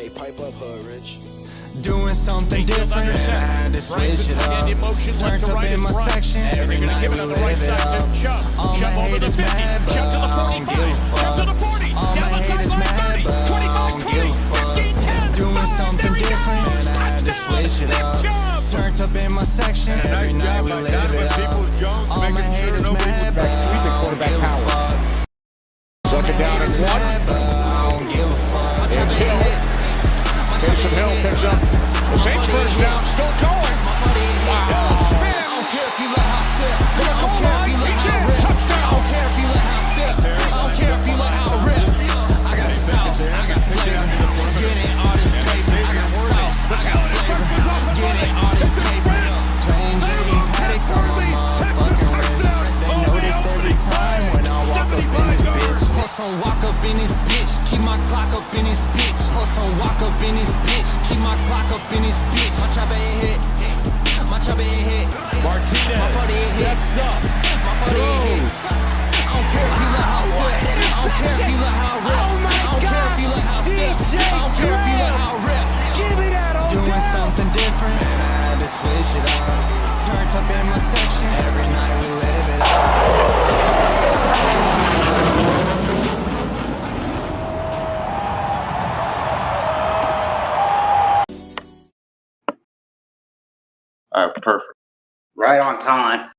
Hey, pipe up, Hood Rich. Doing something different, had to switch it up. Turned up in my section, every night we live it up. All my haters mad, but I don't give a fuck. All my haters mad, but I don't give a fuck. Doing something different, had to switch it up. Turned up in my section, every night we live it up. All my haters mad, but I don't give a fuck. Second down and one. I don't give a fuck. It's Hill. Taysom Hill picks up the Saints first down, still going. Wow. Spin. I don't care if you let how step. I don't care if you let how rip. I don't care if you let how step. I don't care if you let how rip. I got sauce, I got flavor. Getting all this paper. I got sauce, I got flavor. Getting all this paper. Plain Jane Paddock on my motherfucking wrist. They notice every time when I walk up in this bitch. Hustle, walk up in this bitch. Keep my clock up in this bitch. Hustle, walk up in this bitch. Keep my clock up in this bitch. My chopper hit. My chopper hit. Martinez My 48 hit. steps up. My 48 hit. I don't care if you let how step. I don't care if you let how rip. I don't care if you let how step. I don't care if you let how rip. Doing something different, and I had to switch it up. Turned up in my section, every night we live it up. All right, perfect. Right on time.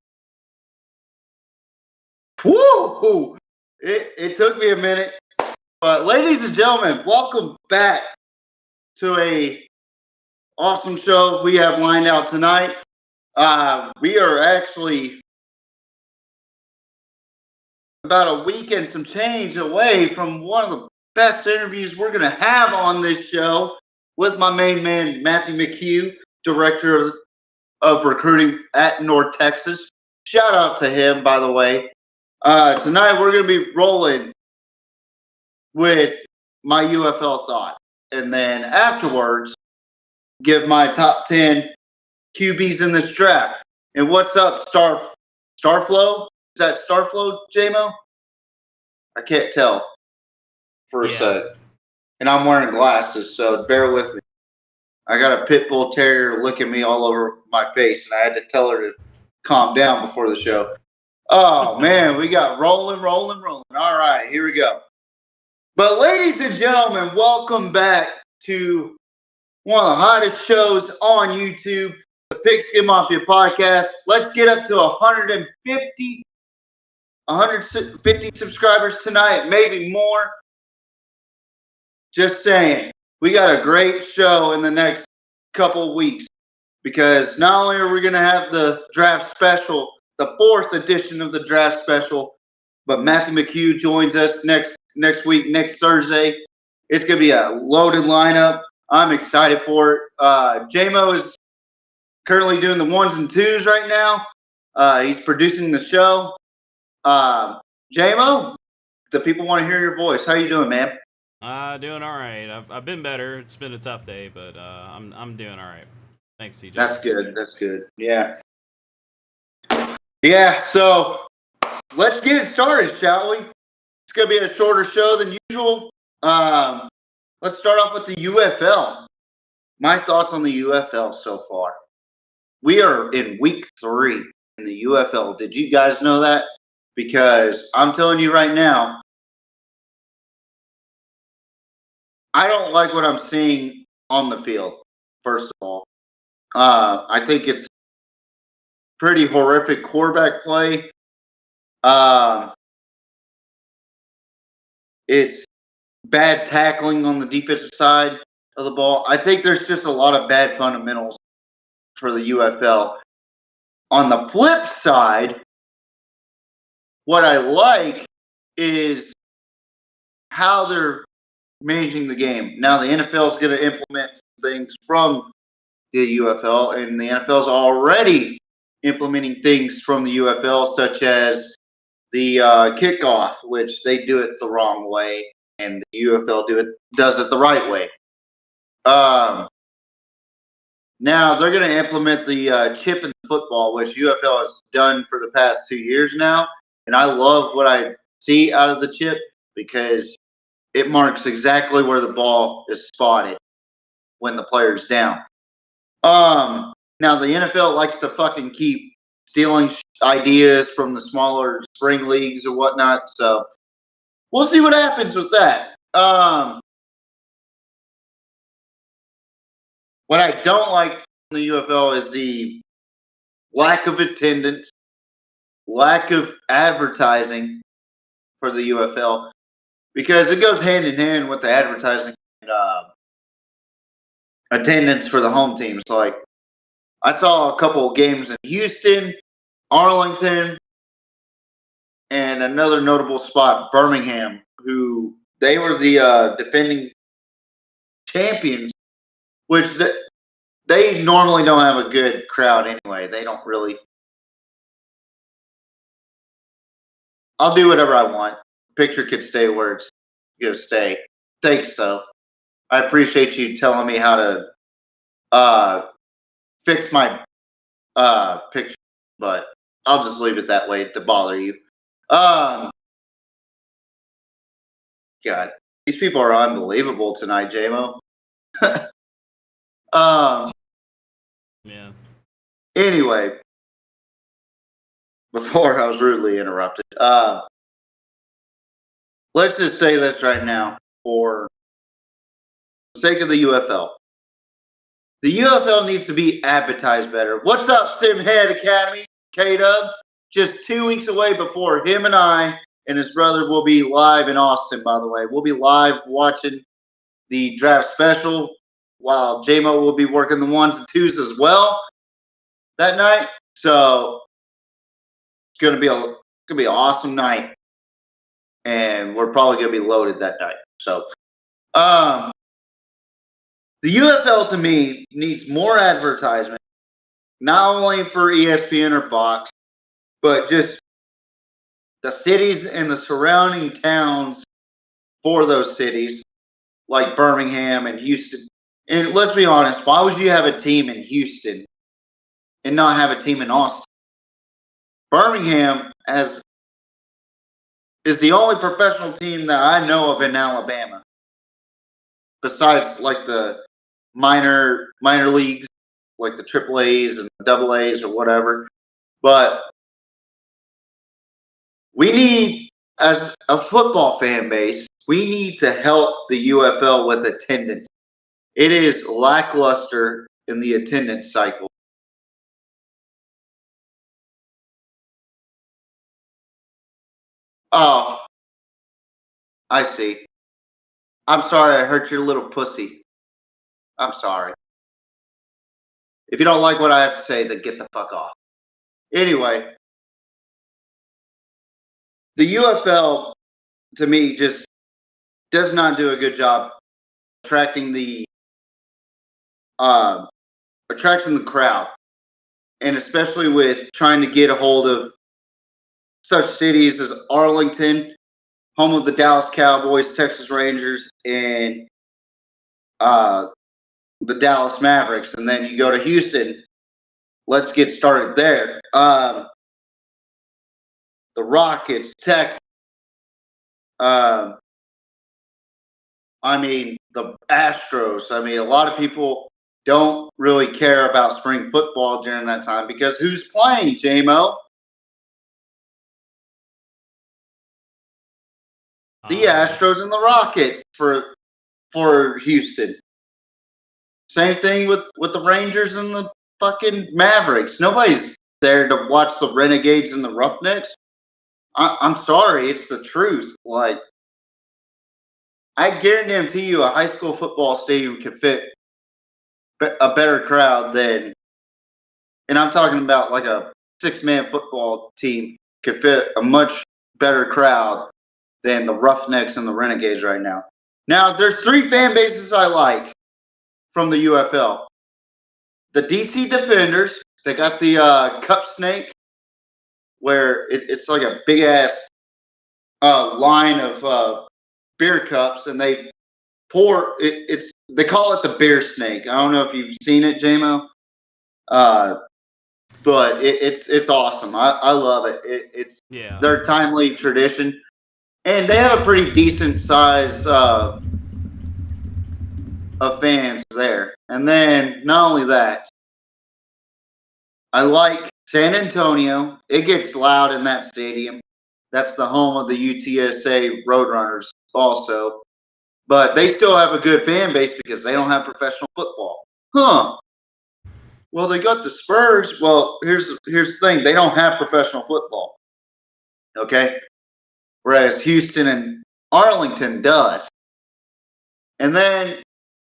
Woo! It took me a minute. But ladies and gentlemen, welcome back to a awesome show we have lined out tonight. We are actually about a week and some change away from one of the best interviews we're going to have on this show with my main man, Matthew McHugh, director of recruiting at North Texas. Shout out to him, by the way. Tonight we're going to be rolling with my UFL thought, and then afterwards give my top 10 QBs in this draft. And what's up, Starflow? Is that Starflow, JMO? I can't tell for a sec. And I'm wearing glasses, so bear with me. I got a pit bull terrier licking me all over my face, and I had to tell her to calm down before the show. Oh, man, we got rolling. All right, here we go. But ladies and gentlemen, welcome back to one of the hottest shows on YouTube, the Pigskin Mafia Podcast. Let's get up to 150 subscribers tonight, maybe more. Just saying. We got a great show in the next couple of weeks because not only are we going to have the draft special, the 4th edition of the draft special, but Matthew McHugh joins us next week, next Thursday. It's going to be a loaded lineup. I'm excited for it. JMO is currently doing the 1s and 2s right now. He's producing the show. JMO, the people want to hear your voice. How you doing, man? Doing all right. I've been better. It's been a tough day, but I'm doing all right. Thanks, TJ. That's good. Yeah. So let's get it started, shall we? It's gonna be a shorter show than usual. Let's start off with the UFL. My thoughts on the UFL so far. We are in week 3 in the UFL. Did you guys know that? Because I'm telling you right now, I don't like what I'm seeing on the field, first of all. I think it's pretty horrific quarterback play. It's bad tackling on the defensive side of the ball. I think there's just a lot of bad fundamentals for the UFL. On the flip side, what I like is how they're managing the game. Now the NFL is going to implement some things from the UFL, and the NFL is already implementing things from the UFL, such as the kickoff, which they do it the wrong way, and the UFL does it the right way. Now they're going to implement the chip in football, which UFL has done for the past 2 years now, and I love what I see out of the chip because it marks exactly where the ball is spotted. when the player's down. Now the NFL likes to fucking keep stealing ideas from the smaller spring leagues or whatnot, so we'll see what happens with that. What I don't like in the UFL is the lack of attendance, lack of advertising for the UFL, because it goes hand in hand with the advertising and attendance for the home teams. Like, I saw a couple of games in Houston, Arlington, and another notable spot, Birmingham, who they were the defending champions, which they normally don't have a good crowd anyway. They don't really. I'll do whatever I want. Picture could stay where it's going to stay. Thanks, so. I appreciate you telling me how to fix my picture, but I'll just leave it that way to bother you. God, these people are unbelievable tonight, JMO. Yeah. Anyway, before I was rudely interrupted, let's just say this right now for the sake of the UFL. The UFL needs to be advertised better. What's up, Simhead Academy? K-Dub, just 2 weeks away before him and I and his brother will be live in Austin, by the way. We'll be live watching the draft special while JMO will be working the 1s and 2s as well that night. So it's gonna be an awesome night, and we're probably gonna be loaded that night. So the UFL to me needs more advertisement, not only for ESPN or Fox, but just the cities and the surrounding towns for those cities, like Birmingham and Houston. And let's be honest, why would you have a team in Houston and not have a team in Austin? Birmingham is the only professional team that I know of in Alabama, besides like the minor leagues, like the AAAs and the AAs or whatever. But we need, as a football fan base, we need to help the UFL with attendance. It is lackluster in the attendance cycle. Oh, I see. I'm sorry I hurt your little pussy. I'm sorry. If you don't like what I have to say, then get the fuck off. Anyway, the UFL, to me, just does not do a good job attracting the crowd, and especially with trying to get a hold of such cities as Arlington, home of the Dallas Cowboys, Texas Rangers, and the Dallas Mavericks. And then you go to Houston. Let's get started there. The Rockets, Texas. The Astros. A lot of people don't really care about spring football during that time because who's playing, JMO? The Astros and the Rockets for Houston. Same thing with the Rangers and the fucking Mavericks. Nobody's there to watch the Renegades and the Roughnecks. I'm sorry, it's the truth. Like, I guarantee you a high school football stadium could fit a better crowd than, and I'm talking about like a 6-man football team could fit a much better crowd than the Roughnecks and the Renegades right now. Now, there's 3 fan bases I like from the UFL. The DC Defenders, they got the Cup Snake, where it's like a big-ass line of beer cups, and they pour it. They call it the beer snake. I don't know if you've seen it, JMO, but it's awesome. I love it. It's their timely tradition, and they have a pretty decent size of fans there. And then not only that, I like San Antonio. It gets loud in that stadium. That's the home of the UTSA Roadrunners also. But they still have a good fan base because they don't have professional football. Huh. Well, they got the Spurs. Well, here's the thing. They don't have professional football. Okay? Whereas Houston and Arlington does. And then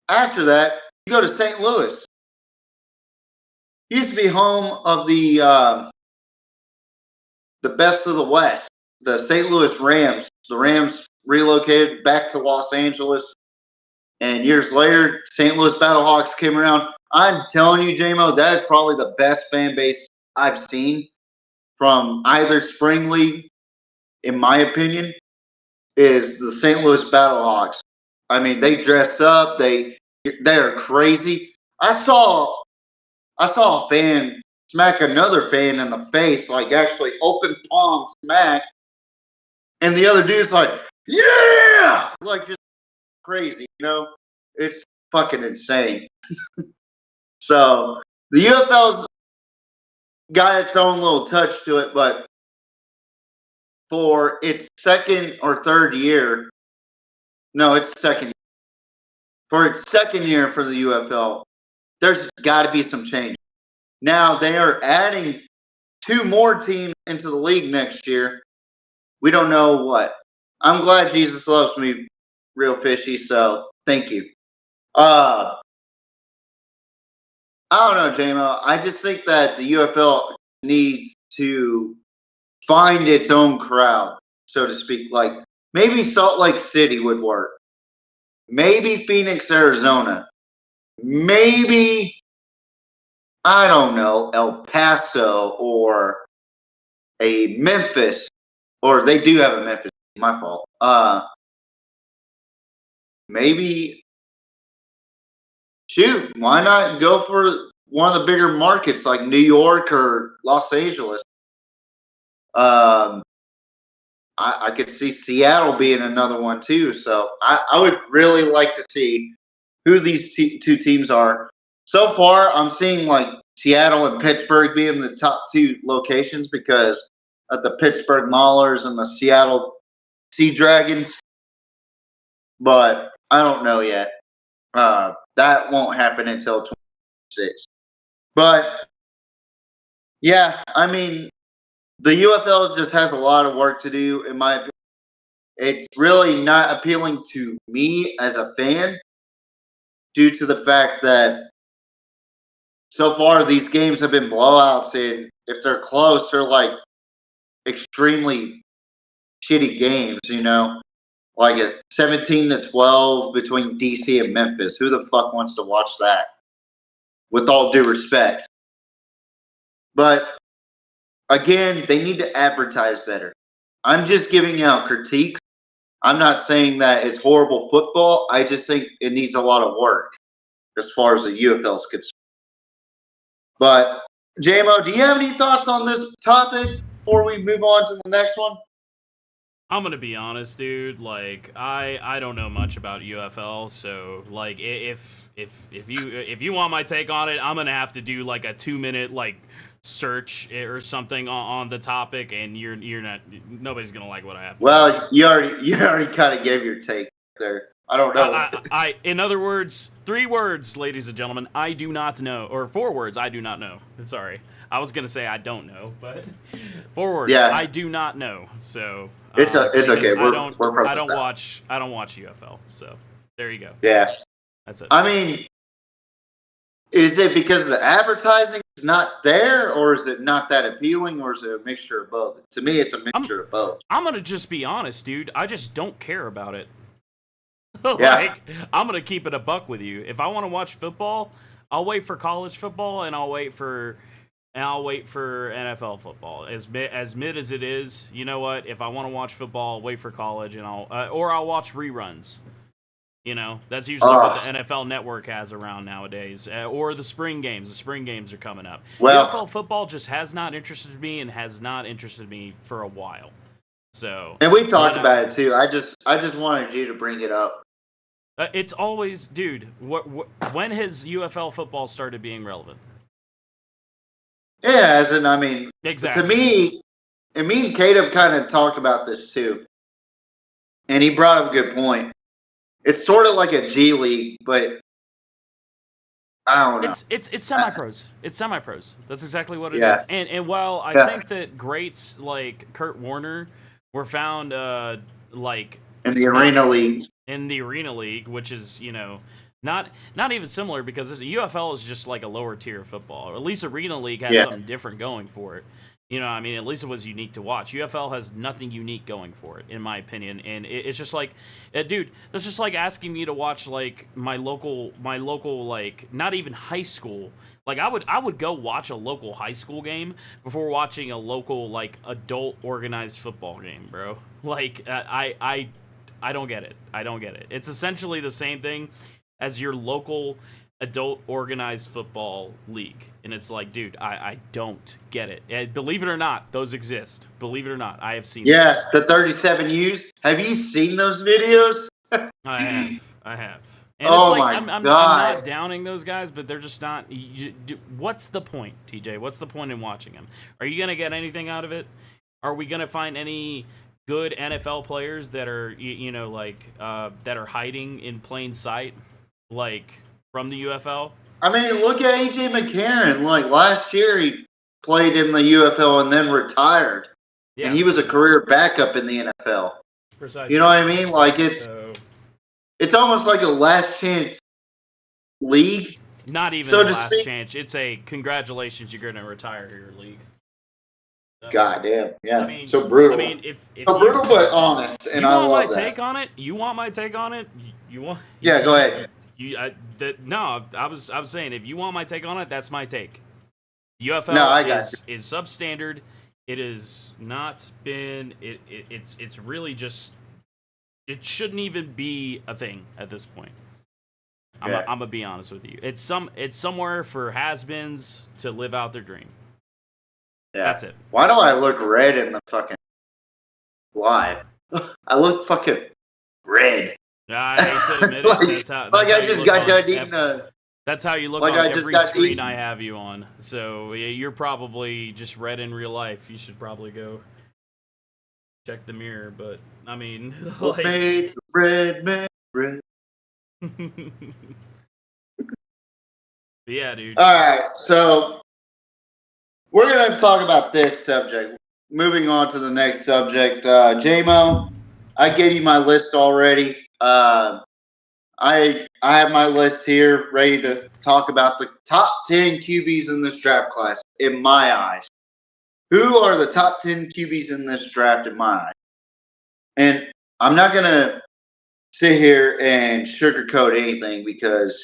after that, you go to St. Louis. It used to be home of the best of the West, the St. Louis Rams. The Rams relocated back to Los Angeles, and years later, St. Louis Battlehawks came around. I'm telling you, JMO, that is probably the best fan base I've seen from either spring league, in my opinion, is the St. Louis Battlehawks. I mean, they dress up. They're crazy. I saw a fan smack another fan in the face, like actually open palm smack, and the other dude's like, yeah, like just crazy, you know? It's fucking insane. So the UFL's got its own little touch to it, but for its second or third year, no, it's second. For its second year for the UFL, there's got to be some change. Now they are adding 2 more teams into the league next year. We don't know what. I'm glad Jesus loves me, real fishy. So thank you. I don't know, JMO. I just think that the UFL needs to find its own crowd, so to speak. Like maybe Salt Lake City would work. Maybe Phoenix, Arizona. Maybe, I don't know, El Paso or a Memphis. Or they do have a Memphis. My fault. Maybe, shoot, why not go for one of the bigger markets like New York or Los Angeles? I could see Seattle being another one too. So I would really like to see who these 2 teams are. So far, I'm seeing like Seattle and Pittsburgh being the top 2 locations because of the Pittsburgh Maulers and the Seattle Sea Dragons. But I don't know yet. That won't happen until 2026. But yeah, I mean, the UFL just has a lot of work to do, in my opinion. It's really not appealing to me as a fan due to the fact that so far these games have been blowouts, and if they're close, they're like extremely shitty games, you know? Like a 17-12 between DC and Memphis. Who the fuck wants to watch that? With all due respect. But again, they need to advertise better. I'm just giving out critiques. I'm not saying that it's horrible football. I just think it needs a lot of work as far as the UFL is concerned. But, JMO, do you have any thoughts on this topic before we move on to the next one? I'm gonna be honest, dude. Like, I don't know much about UFL, so like, if you want my take on it, I'm gonna have to do like a 2-minute like search or something on the topic, and nobody's gonna like what I have to Well, you already kind of gave your take there. I don't know. I in other words, 3 words, ladies and gentlemen, I do not know, or 4 words, I do not know. Sorry, I was gonna say I don't know, but 4 words, yeah. I do not know. So it's okay. I don't watch UFL, so there you go. Yeah, that's it. I mean, is it because the advertising is not there, or is it not that appealing, or is it a mixture of both? To me, it's a mixture of both. I'm gonna just be honest, dude. I just don't care about it. Yeah. Like, I'm gonna keep it a buck with you. If I want to watch football, I'll wait for college football, and I'll wait for NFL football. As mid as it is, you know what? If I want to watch football, I'll wait for college, and I'll watch reruns. You know, that's usually what the NFL Network has around nowadays, or the spring games. The spring games are coming up. Well, NFL football just has not interested me, and has not interested me for a while. So, and we talked about it too. I just wanted you to bring it up. It's always, dude. When has UFL football started being relevant? Yeah, as in, I mean, Exactly. to me, and me and Caleb kind of talked about this too, and he brought up a good point. It's sort of like a G League, but I don't know. It's semi-pros. It's semi-pros. That's exactly what it Yeah. is. And while I Yeah. think that greats like Kurt Warner were found like In the Arena League. in the Arena League, which is, not even similar because UFL is just like a lower tier of football. Or at least Arena League had Yeah. something different going for it. I mean, at least it was unique to watch. UFL has nothing unique going for it, in my opinion. And it's just like, dude, that's just like asking me to watch like my local, like not even high school. Like I would go watch a local high school game before watching a local like adult organized football game, bro. Like I don't get it. I don't get it. It's essentially the same thing as your local adult organized football league. And it's like, dude, I don't get it. And believe it or not, those exist. Believe it or not, I have seen Yeah, those. the 37Us. Have you seen those videos? I have. And Oh it's like, my I'm God. not downing those guys, but they're just not. What's the point, TJ? What's the point in watching them? Are you going to get anything out of it? Are we going to find any good NFL players that are, that are hiding in plain sight, like from the UFL? I mean, look at AJ McCarron. Like last year, he played in the UFL and then retired, Yeah, and he was a career backup in the NFL. precisely. You know what I mean? Like So, it's almost like a last chance league. not even So the to last speak- chance. It's a congratulations, you're going to retire your league. So, God damn, yeah, I mean, so brutal. I mean, if So you- brutal but honest, and you I want love my that. take on it? You want my take on it? You want? Yeah, go ahead. I was saying, if you want my take on it, that's my take. UFL No, I got is substandard. It has not been. It's really just. It shouldn't even be a thing at this point. I'm Yeah. gonna be honest with you. It's somewhere for has-beens to live out their dream. Yeah. That's it. Why do I look red in the fucking live? I look fucking red. I hate to admit it. Like- That's how. Like that's how I you just look got on done eating That's how you look Like on I just every got screen eaten. I have you on. So yeah, you're probably just red in real life. You should probably go check the mirror. But I mean, like, made red, man, red. but yeah, dude. All right, so we're going to talk about this subject. Moving on to the next subject. JMO, I gave you my list already. I have my list here ready to talk about the top 10 QBs in this draft class, in my eyes. Who are the top 10 QBs in this draft, in my eyes? And I'm not going to sit here and sugarcoat anything because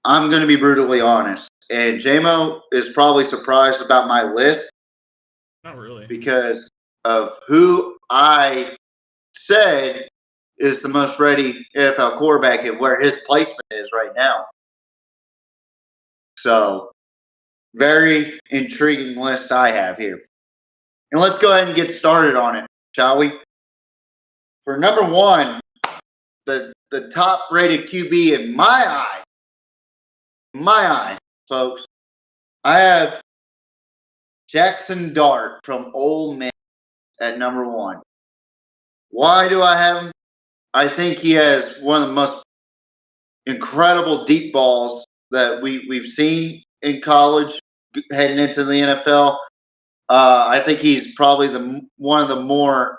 I'm going to be brutally honest. And JMO is probably surprised about my list Not really. because of who I said is the most ready NFL quarterback and where his placement is right now. So, very intriguing list I have here. And let's go ahead and get started on it, shall we? For number one, the top rated QB in my eye, folks, I have Jackson Dart from Ole Miss at number one. Why do I have him? I think he has one of the most incredible deep balls that we've seen in college heading into the NFL. I think he's probably one of the more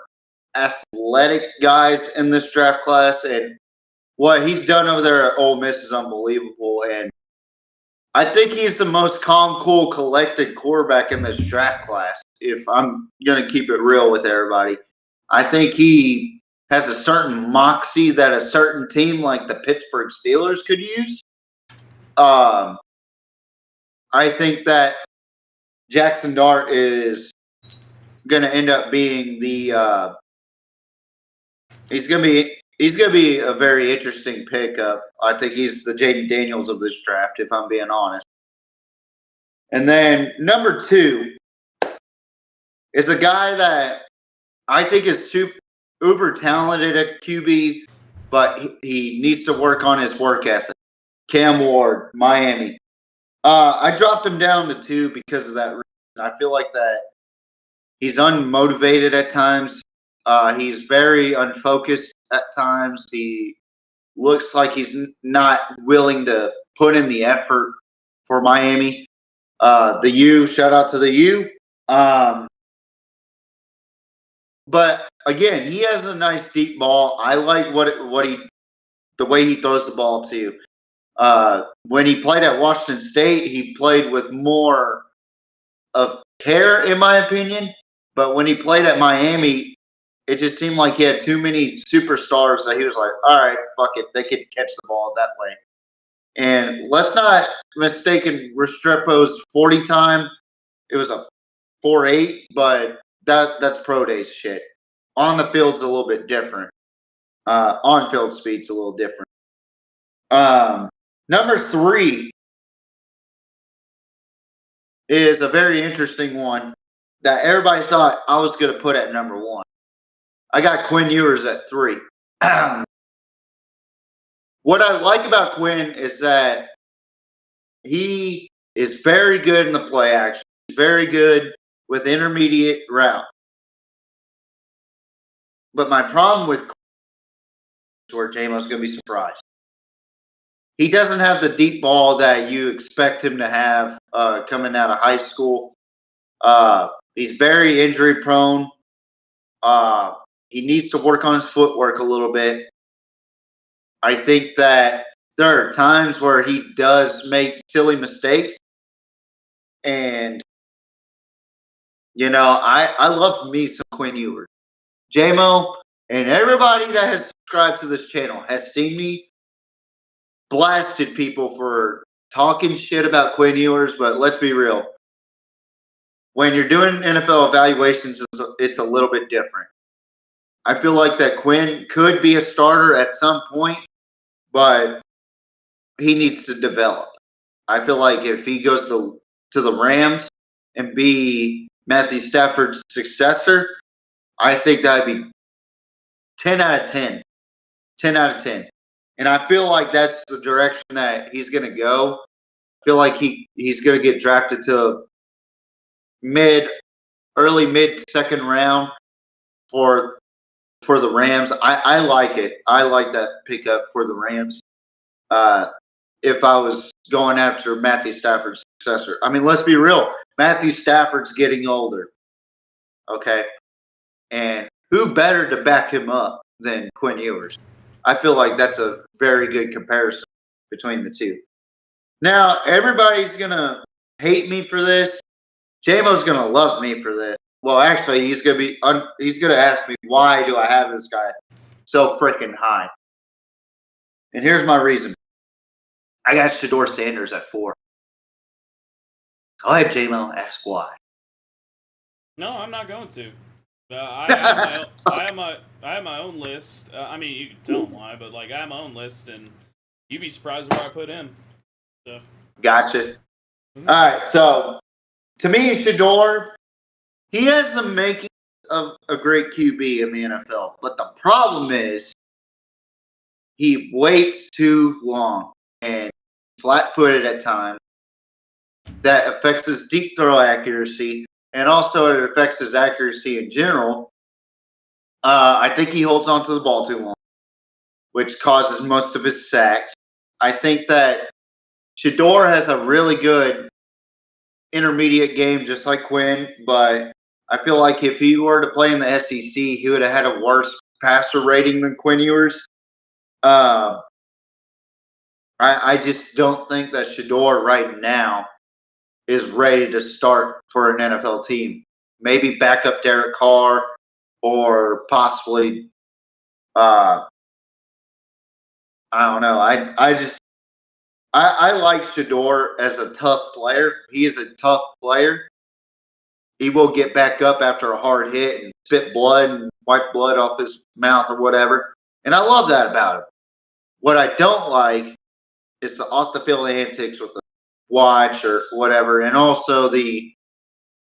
athletic guys in this draft class, and what he's done over there at Ole Miss is unbelievable. And I think he's the most calm, cool, collected quarterback in this draft class. If I'm gonna keep it real with everybody, I think he has a certain moxie that a certain team like the Pittsburgh Steelers could use. I think that Jackson Dart is going to end up being the he's going to be a very interesting pickup. I think he's the Jaden Daniels of this draft, if I'm being honest. And then number two is a guy that I think is uber talented at QB, but he needs to work on his work ethic. Cam Ward, Miami. I dropped him down to 2 because of that reason. I feel like that he's unmotivated at times. He's very unfocused at times. He looks like he's not willing to put in the effort for Miami. The U, shout out to the U. But again, he has a nice deep ball. I like the way he throws the ball too. When he played at Washington State, he played with more of care, in my opinion. But when he played at Miami, it just seemed like he had too many superstars that he was like, all right, fuck it, they could catch the ball that way. And let's not mistaken Restrepo's 40 time. It was a 4.8, but that's pro days shit. On the field's a little bit different. On field speed's a little different. Number 3 is a very interesting one that everybody thought I was going to put at number 1. I got Quinn Ewers at 3. What I like about Quinn is that he is very good in the play action. He's very good with intermediate route. But my problem with Quinn is where J-Mo's going to be surprised. He doesn't have the deep ball that you expect him to have coming out of high school. He's very injury prone. He needs to work on his footwork a little bit. I think that there are times where he does make silly mistakes. And, I love me some Quinn Ewers. J-Mo and everybody that has subscribed to this channel has seen me blasted people for talking shit about Quinn Ewers, but let's be real. When you're doing NFL evaluations, it's a little bit different. I feel like that Quinn could be a starter at some point, but he needs to develop. I feel like if he goes to the Rams and be Matthew Stafford's successor, I think that would be 10 out of 10. 10 out of 10. And I feel like that's the direction that he's going to go. I feel like he's going to get drafted to early mid second round for the Rams. I like it. I like that pickup for the Rams. If I was going after Matthew Stafford's successor. I mean, let's be real. Matthew Stafford's getting older. Okay? And who better to back him up than Quinn Ewers? I feel like that's a very good comparison between the two. Now, everybody's going to hate me for this. J-Mo's going to love me for this. Well, actually, he's going to ask me, why do I have this guy so freaking high? And here's my reason. I got Shedeur Sanders at 4. Go ahead, J-Mo, ask why. No, I'm not going to. I have my own list. I mean, you can tell them why, but I have my own list, and you'd be surprised where I put him. So. Gotcha. All right, so to me, Shedeur, he has the makings of a great QB in the NFL, but the problem is he waits too long and flat-footed at times. That affects his deep throw accuracy, and also it affects his accuracy in general. I think he holds on to the ball too long, which causes most of his sacks. I think that Shedeur has a really good intermediate game, just like Quinn, but I feel like if he were to play in the SEC, he would have had a worse passer rating than Quinn Ewers. I just don't think that Shedeur right now is ready to start for an NFL team. Maybe back up Derek Carr or possibly, I don't know. I like Shedeur as a tough player. He is a tough player. He will get back up after a hard hit and spit blood and wipe blood off his mouth or whatever. And I love that about him. What I don't like is the off-the-field antics with the watch or whatever. And also the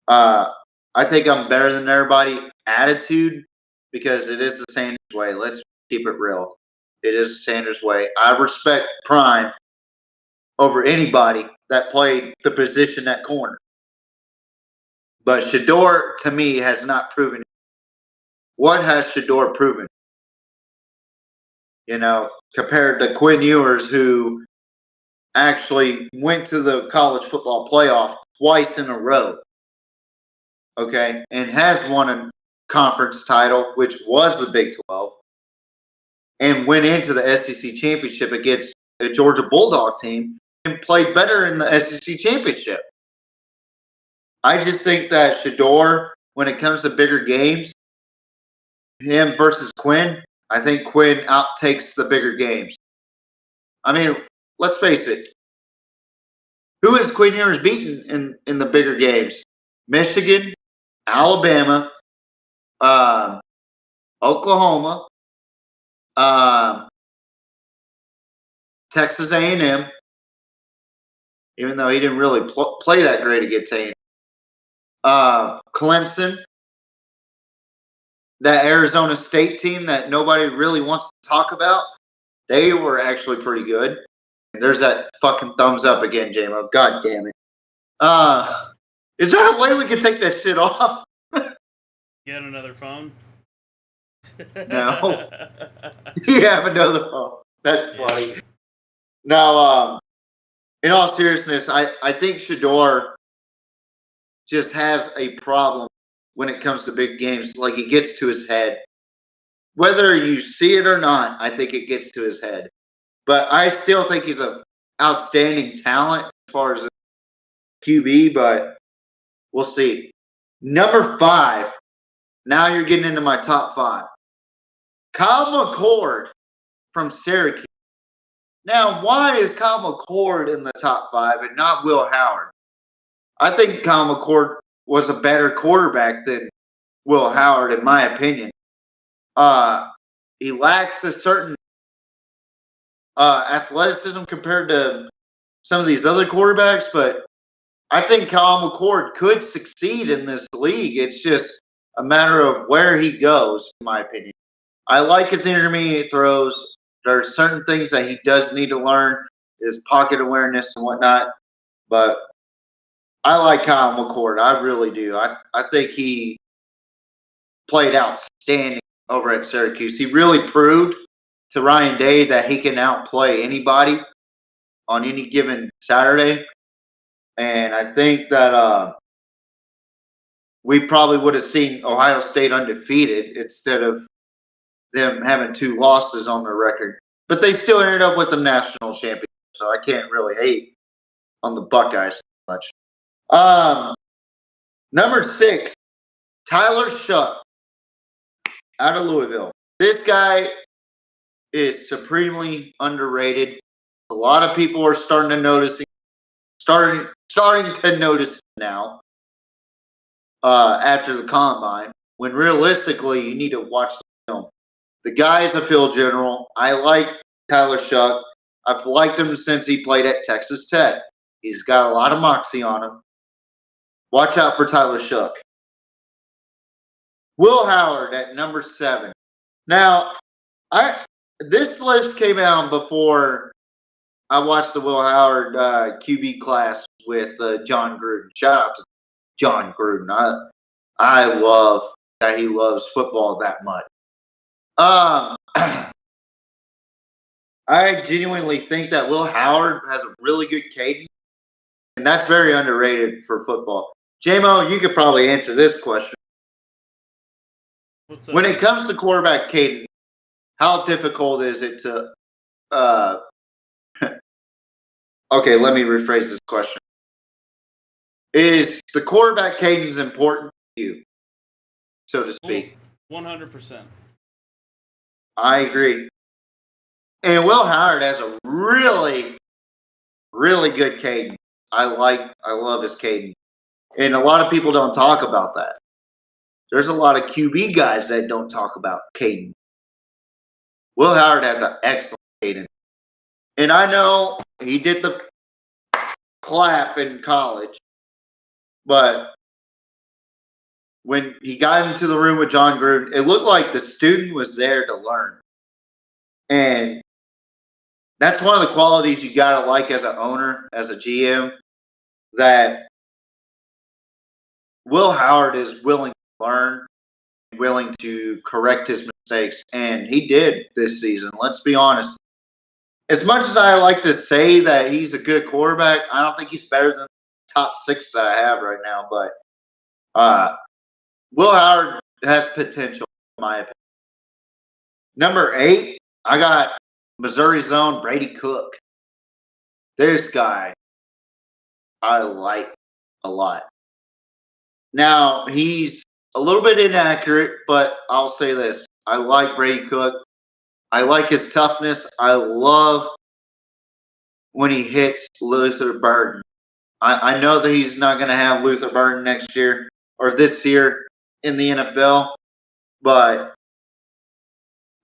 I think I'm better than everybody attitude, because it is the same way. Let's keep it real. It is Sanders' way. I respect Prime over anybody that played the position at corner. But Shedeur, to me, has not proven. What has Shedeur proven? Compared to Quinn Ewers, who actually went to the college football playoff twice in a row, okay, and has won a conference title, which was the Big 12, and went into the SEC championship against a Georgia Bulldog team and played better in the SEC championship. I just think that Shedeur, when it comes to bigger games, him versus Quinn, I think Quinn outtakes the bigger games. I mean, let's face it. Who has Quinn Ewers beaten in the bigger games? Michigan, Alabama, Oklahoma, Texas A&M, even though he didn't really play that great against A&M. Clemson, that Arizona State team that nobody really wants to talk about, they were actually pretty good. There's that fucking thumbs up again, J-Mo. God damn it. Is there a way we can take that shit off? Get another phone? No. You have another phone. That's funny. Now, in all seriousness, I think Shedeur just has a problem when it comes to big games. Like, it gets to his head. Whether you see it or not, I think it gets to his head. But I still think he's an outstanding talent as far as QB, but we'll see. Number 5. Now you're getting into my top 5. Kyle McCord from Syracuse. Now, why is Kyle McCord in the top 5 and not Will Howard? I think Kyle McCord was a better quarterback than Will Howard, in my opinion. He lacks a certain athleticism compared to some of these other quarterbacks, but I think Kyle McCord could succeed in this league. It's just a matter of where he goes, in my opinion. I like his intermediate throws. There are certain things that he does need to learn, his pocket awareness and whatnot, but I like Kyle McCord. I really do. I think he played outstanding over at Syracuse. He really proved to Ryan Day that he can outplay anybody on any given Saturday. And I think that we probably would have seen Ohio State undefeated instead of them having 2 losses on their record. But they still ended up with the national championship, so I can't really hate on the Buckeyes much. Number 6, Tyler Shough out of Louisville. This guy is supremely underrated. A lot of people are starting to notice now after the combine, when realistically you need to watch the film. The guy is a field general. I like Tyler Shough. I've liked him since he played at Texas Tech. He's got a lot of moxie on him. Watch out for Tyler Shough. Will Howard at number 7. Now, this list came out before I watched the Will Howard QB class with John Gruden. Shout out to John Gruden. I love that he loves football that much. I genuinely think that Will Howard has a really good cadence, and that's very underrated for football. J-Mo, you could probably answer this question. What's up? When it comes to quarterback cadence, how difficult is it to okay, let me rephrase this question. Is the quarterback cadence important to you, so to speak? 100%. I agree. And Will Howard has a really, really good cadence. I love his cadence. And a lot of people don't talk about that. There's a lot of QB guys that don't talk about cadence. Will Howard has an excellent cadence. And I know he did the clap in college, but when he got into the room with John Gruden, it looked like the student was there to learn. And that's one of the qualities you got to like as an owner, as a GM, that Will Howard is willing to learn, willing to correct his mistakes. And he did this season. Let's be honest. As much as I like to say that he's a good quarterback, I don't think he's better than the top 6 that I have right now. But Will Howard has potential, in my opinion. Number 8, I got Missouri's own Brady Cook. This guy I like a lot. Now, he's a little bit inaccurate, but I'll say this. I like Brady Cook. I like his toughness. I love when he hits Luther Burden. I know that he's not going to have Luther Burden next year or this year in the NFL, but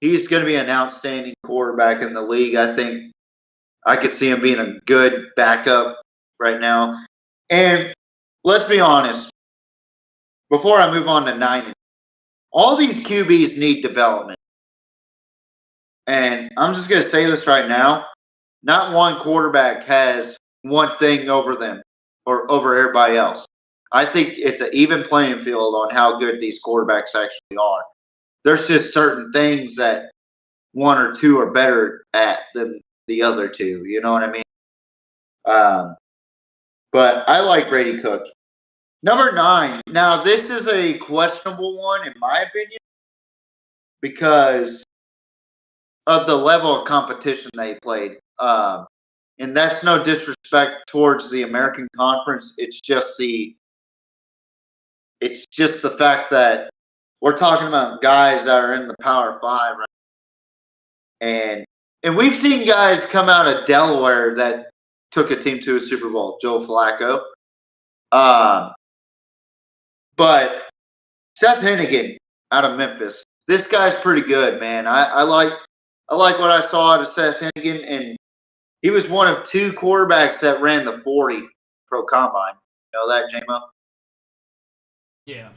he's going to be an outstanding quarterback in the league. I think I could see him being a good backup right now. And let's be honest, before I move on to 9, all these QBs need development. And I'm just going to say this right now. Not one quarterback has one thing over them or over everybody else. I think it's an even playing field on how good these quarterbacks actually are. There's just certain things that 1 or 2 are better at than the other 2. You know what I mean? But I like Brady Cook. Number 9. Now, this is a questionable one, in my opinion, because of the level of competition they played. And that's no disrespect towards the American Conference. It's just the fact that we're talking about guys that are in the Power 5 right now. And we've seen guys come out of Delaware that took a team to a Super Bowl. Joe Flacco. But Seth Hennigan out of Memphis. This guy's pretty good, man. I like what I saw out of Seth Hennigan, and he was one of 2 quarterbacks that ran the 40 pro combine. You know that, J-Mo? Yeah.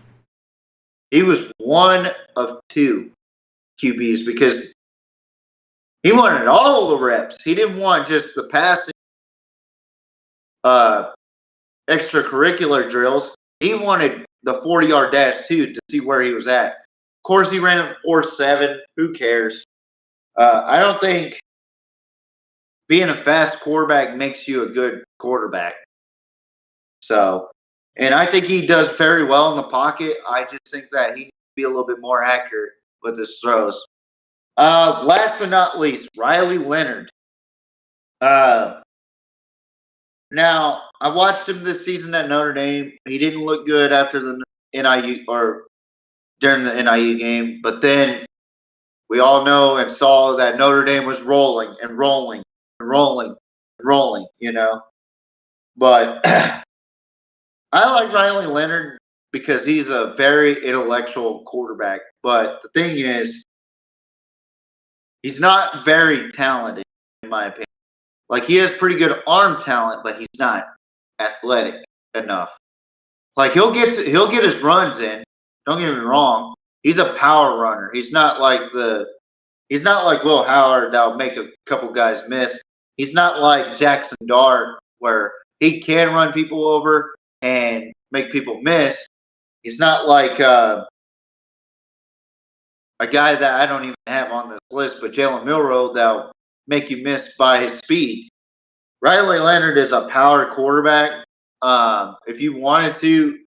He was one of 2 QBs because he wanted all the reps. He didn't want just the passing extracurricular drills. He wanted the 40-yard dash, too, to see where he was at. Of course, he ran a 4.7. Who cares? I don't think being a fast quarterback makes you a good quarterback. So, and I think he does very well in the pocket. I just think that he needs to be a little bit more accurate with his throws. Last but not least, Riley Leonard. Now, I watched him this season at Notre Dame. He didn't look good after the NIU or during the NIU game, but then we all know and saw that Notre Dame was rolling and rolling and rolling and rolling, you know. But I like Riley Leonard because he's a very intellectual quarterback. But the thing is, he's not very talented, in my opinion. Like, he has pretty good arm talent, but he's not athletic enough. Like, he'll get his runs in. Don't get me wrong. He's a power runner. He's not like Will Howard that'll make a couple guys miss. He's not like Jackson Dart where he can run people over and make people miss. He's not like a guy that I don't even have on this list, but Jalen Milroe that'll make you miss by his speed. Riley Leonard is a power quarterback. If you wanted to,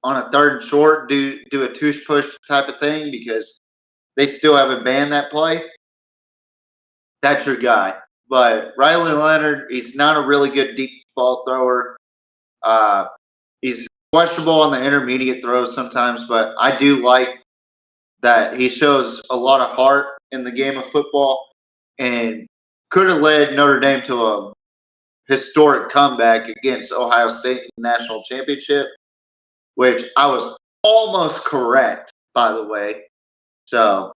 on a 3rd and short, do a tush push type of thing because they still haven't banned that play, that's your guy. But Riley Leonard, he's not a really good deep ball thrower. He's questionable on the intermediate throws sometimes, but I do like that he shows a lot of heart in the game of football and could have led Notre Dame to a historic comeback against Ohio State in the national championship, which I was almost correct, by the way. So,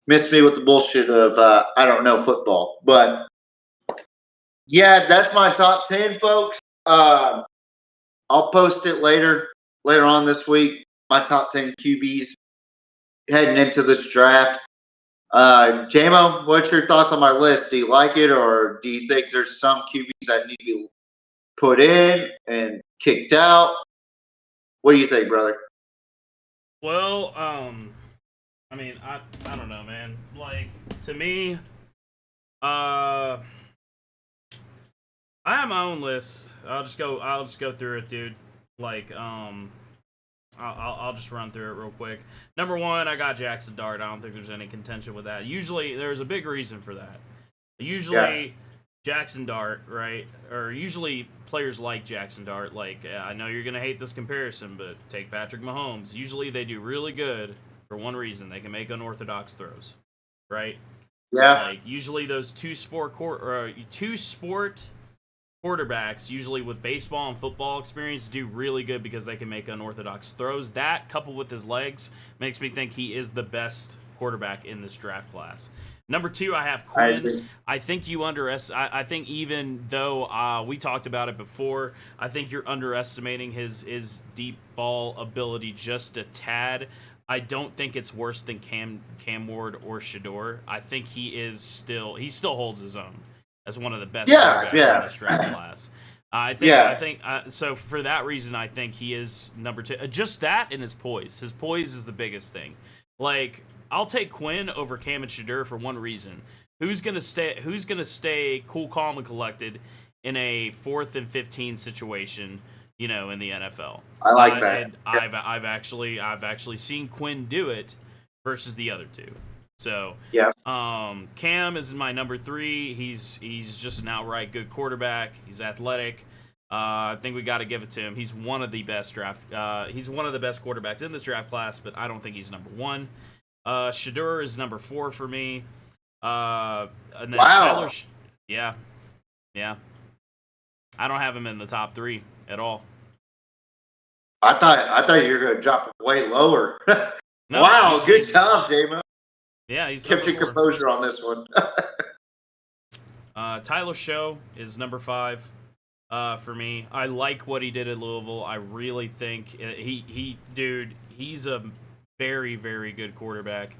miss me with the bullshit of I don't know football. But, yeah, that's my top 10, folks. I'll post it later on this week, my top 10 QBs heading into this draft. JMO, what's your thoughts on my list? Do you like it, or do you think there's some QBs that need to be put in and kicked out? What do you think, brother? Well, I mean, I don't know, man. Like, to me, I have my own list. I'll just go through it, dude. Like, I'll just run through it real quick. Number 1, I got Jackson Dart. I don't think there's any contention with that. Usually, there's a big reason for that. Usually, Jackson Dart, right? Or usually players like Jackson Dart. Like, I know you're gonna hate this comparison, but take Patrick Mahomes. Usually, they do really good for one reason: they can make unorthodox throws, right? Yeah. Like, usually those two sport quarterbacks, usually with baseball and football experience, do really good because they can make unorthodox throws. That, coupled with his legs, makes me think he is the best quarterback in this draft class. Number 2, I have Quinn. I think you I think even though we talked about it before, I think you're underestimating his deep ball ability just a tad. I don't think it's worse than Cam Ward or Shedeur. I think he still holds his own as one of the best quarterbacks in this draft class. I think so. For that reason, I think he is number 2. Just that and his poise. His poise is the biggest thing. Like, I'll take Quinn over Cam and Shedeur for one reason. Who's gonna stay cool, calm, and collected in a 4th and 15 situation? You know, in the NFL. I like that. And I've actually seen Quinn do it versus the other two. So yeah. Cam is my number 3. He's just an outright good quarterback. He's athletic. I think we got to give it to him. He's one of the best he's one of the best quarterbacks in this draft class, but I don't think he's number 1. Shedeur is number 4 for me. And then wow. Yeah. I don't have him in the top 3 at all. I thought you were going to drop it way lower. No, wow, good job, J-Mo. Yeah, he's kept your composure on this one. Tyler Show is number 5 for me. I like what he did at Louisville. I really think he's a very, very good quarterback.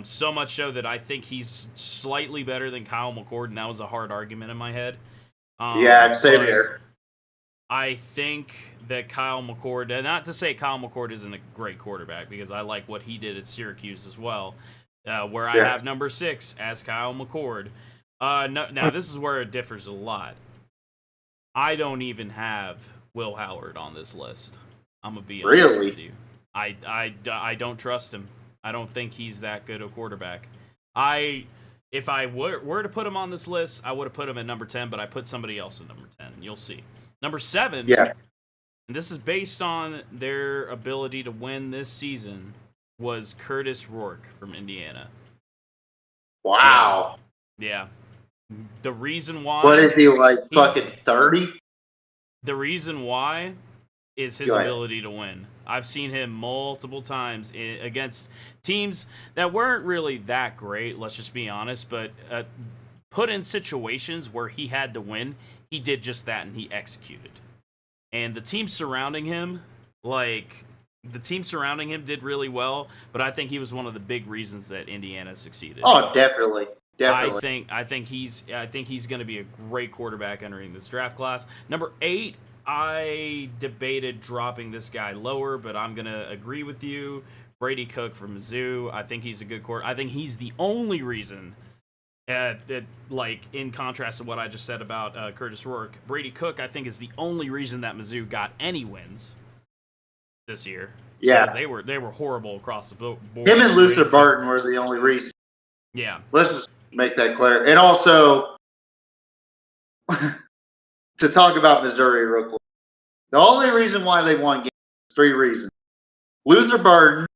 So much so that I think he's slightly better than Kyle McCord, and that was a hard argument in my head. Yeah, same here. I think that Kyle McCord, and not to say Kyle McCord isn't a great quarterback, because I like what he did at Syracuse as well, where I have number 6 as Kyle McCord. Now, this is where it differs a lot. I don't even have Will Howard on this list. I'm going to be honest with you. I don't trust him. I don't think he's that good a quarterback. If I were to put him on this list, I would have put him at number 10, but I put somebody else at number 10. You'll see. Number 7, and this is based on their ability to win this season, was Curtis Rourke from Indiana. Wow. Yeah. The reason why... What is he, like, fucking 30? The reason why is his ability to win. I've seen him multiple times against teams that weren't really that great, let's just be honest, but put in situations where he had to win, he did just that, and he executed. And the team surrounding him, did really well, but I think he was one of the big reasons that Indiana succeeded. Oh, definitely. I think he's going to be a great quarterback entering this draft class. Number 8, I debated dropping this guy lower, but I'm going to agree with you. Brady Cook from Mizzou. I think he's a good quarterback. I think he's the only reason that, in contrast to what I just said about Curtis Rourke, Brady Cook, I think, is the only reason that Mizzou got any wins this year. Yeah. Because they were horrible across the board. Him and Luther Burton were the only reason. Yeah. Let's just make that clear. And also, to talk about Missouri real quick, the only reason why they won games is 3 reasons. Luther Burton,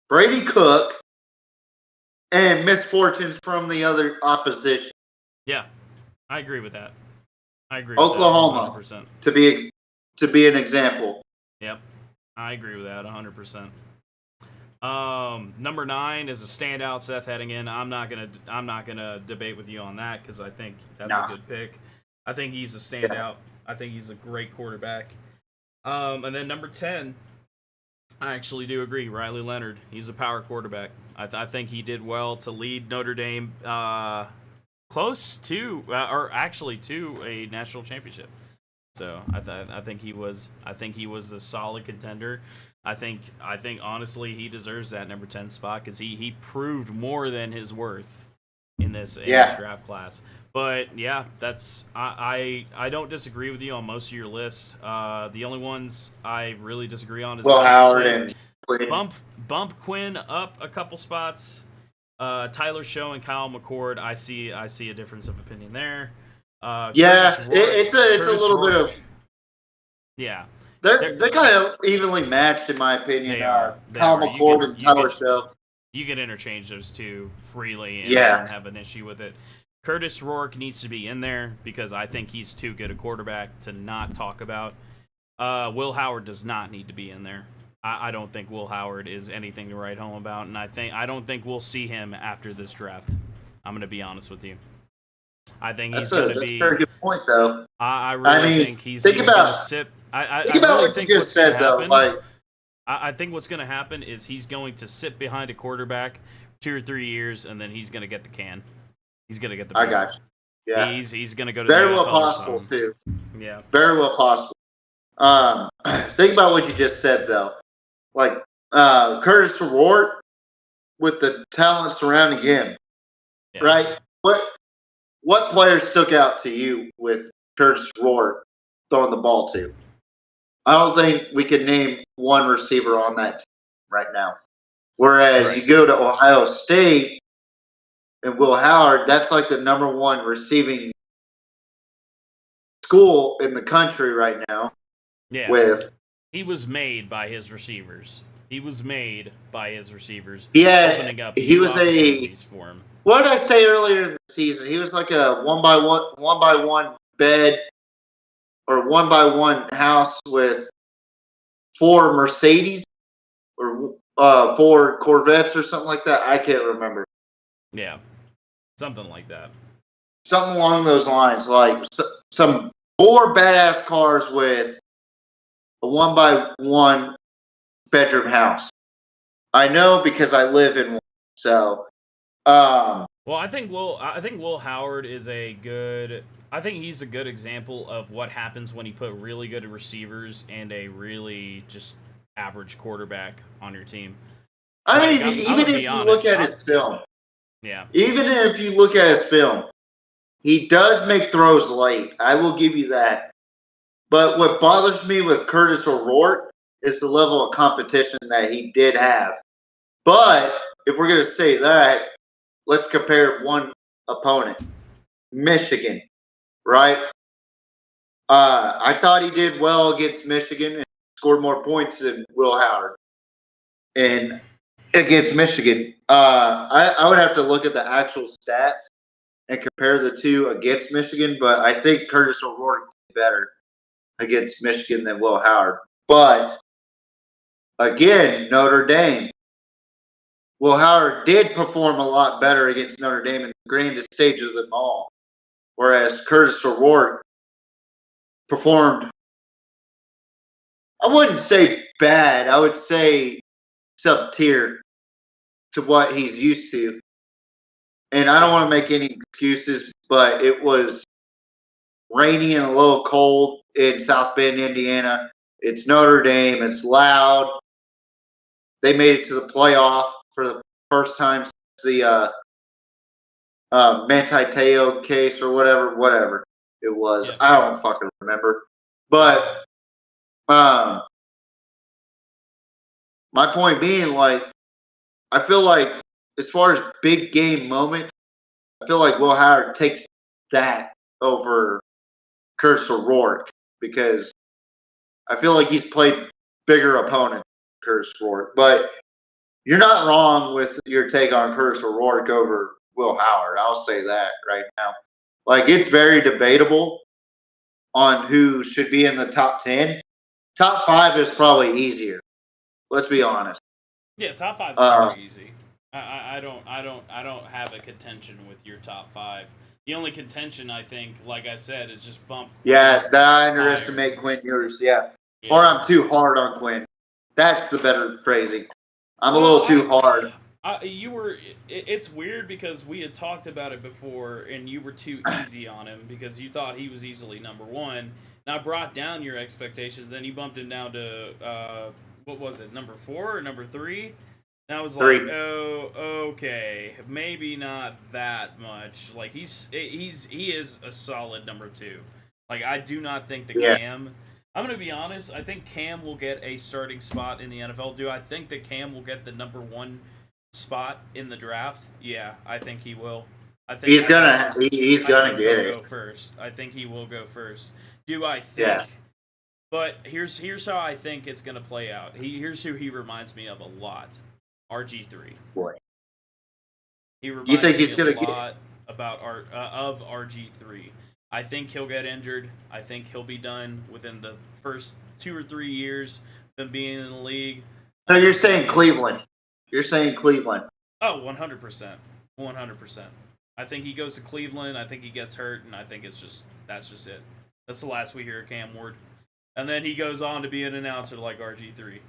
Brady Cook, and misfortunes from the other opposition. Yeah, I agree with that. Oklahoma, with that 100%. to be an example. Yep, I agree with that 100%. Number 9 is a standout, Seth Hedingen. I'm not gonna debate with you on that because I think that's a good pick. I think he's a standout. I think he's a great quarterback. And then number 10, I actually do agree. Riley Leonard, he's a power quarterback. I think he did well to lead Notre Dame close to, or actually to a national championship. So I think he was a solid contender. I think honestly he deserves that number 10 spot because he proved more than his worth in this draft class. But yeah, that's I don't disagree with you on most of your list. The only ones I really disagree on is Will Howard and Quinn. bump Quinn up a couple spots. Tyler Show and Kyle McCord, I see a difference of opinion there. It's a little bit of They're kind of evenly matched in my opinion. They are. Kyle McCord and Tyler Show. You can interchange those two freely and don't have an issue with it. Curtis Rourke needs to be in there because I think he's too good a quarterback to not talk about. Will Howard does not need to be in there. I don't think Will Howard is anything to write home about, and I don't think we'll see him after this draft. I'm going to be honest with you. I think he's going to be. That's a very good point, though. I really think he's going to sit. Think about what you just said, though. I think what's going to happen is he's going to sit behind a quarterback 2 or 3 years, and then he's going to get the can. He's going to get the. I got you. Yeah. He's going to go to very the well NFL possible too. Yeah. Very well possible. Think about what you just said, though. Like Curtis Rourke with the talent surrounding him, right? What players stuck out to you with Curtis Rourke throwing the ball to? I don't think we could name one receiver on that team right now. Whereas you go to Ohio State and Will Howard, that's like the number one receiving school in the country right now. Yeah. He was made by his receivers. Opening up he was opportunities for him. What did I say earlier in the season? He was like a one by one bed or 1-by-1 house with 4 Mercedes or 4 Corvettes or something like that. I can't remember. Yeah, something like that. Something along those lines, like some 4 badass cars with a 1-by-1 bedroom house. I know because I live in one. So, well, I think Will Howard is a good. I think he's a good example of what happens when you put really good receivers and a really just average quarterback on your team. I mean, even if you look at his film, he does make throws late. I will give you that. But what bothers me with Curtis O'Rourke is the level of competition that he did have. But if we're going to say that, let's compare one opponent, Michigan, right? I thought he did well against Michigan and scored more points than Will Howard. And against Michigan, I would have to look at the actual stats and compare the two against Michigan, but I think Curtis O'Rourke did better against Michigan than Will Howard. But again, Notre Dame. Will Howard did perform a lot better against Notre Dame in the grandest stage of them all, whereas Curtis O'Rourke performed, I wouldn't say bad, I would say sub-tier to what he's used to. And I don't want to make any excuses, but it was rainy and a little cold in South Bend, Indiana. It's Notre Dame. It's loud. They made it to the playoff for the first time since the Manti Te'o case or whatever it was. Yeah. I don't fucking remember. But my point being, like, I feel like as far as big game moments, I feel like Will Howard takes that over Curtis O'Rourke because I feel like he's played bigger opponents than Curtis O'Rourke. But you're not wrong with your take on Curtis O'Rourke over Will Howard. I'll say that right now. Like, it's very debatable on who should be in the top 10. Top 5 is probably easier. Let's be honest. Yeah, top 5 is very easy. I don't have a contention with your top 5. The only contention, I think, like I said, is just bump. Yeah, that I underestimate Quinn Ewers. Yeah. Or I'm too hard on Quinn. That's the better phrasing. I'm a little too hard. It's weird because we had talked about it before, and you were too easy on him because you thought he was easily number one. And I brought down your expectations. Then you bumped him down to what was it, number 4 or number 3? And I was like, 3. oh, okay, maybe not that much. Like he is a solid number 2. Like I do not think that Cam. I'm gonna be honest. I think Cam will get a starting spot in the NFL. Do I think that Cam will get the number 1 spot in the draft? Yeah, I think he will. I think he's gonna get it. Go first. I think he will go first. Do I think? Yeah. But here's how I think it's gonna play out. Here's who he reminds me of a lot. RG3. Boy. He reminds you think me he's gonna a lot about of RG3. I think he'll get injured. I think he'll be done within the first 2 or 3 years of being in the league. So you're saying Cleveland? You're saying Cleveland? Oh, 100%. 100%. I think he goes to Cleveland. I think he gets hurt, and I think that's just it. That's the last we hear of Cam Ward. And then he goes on to be an announcer like RG3.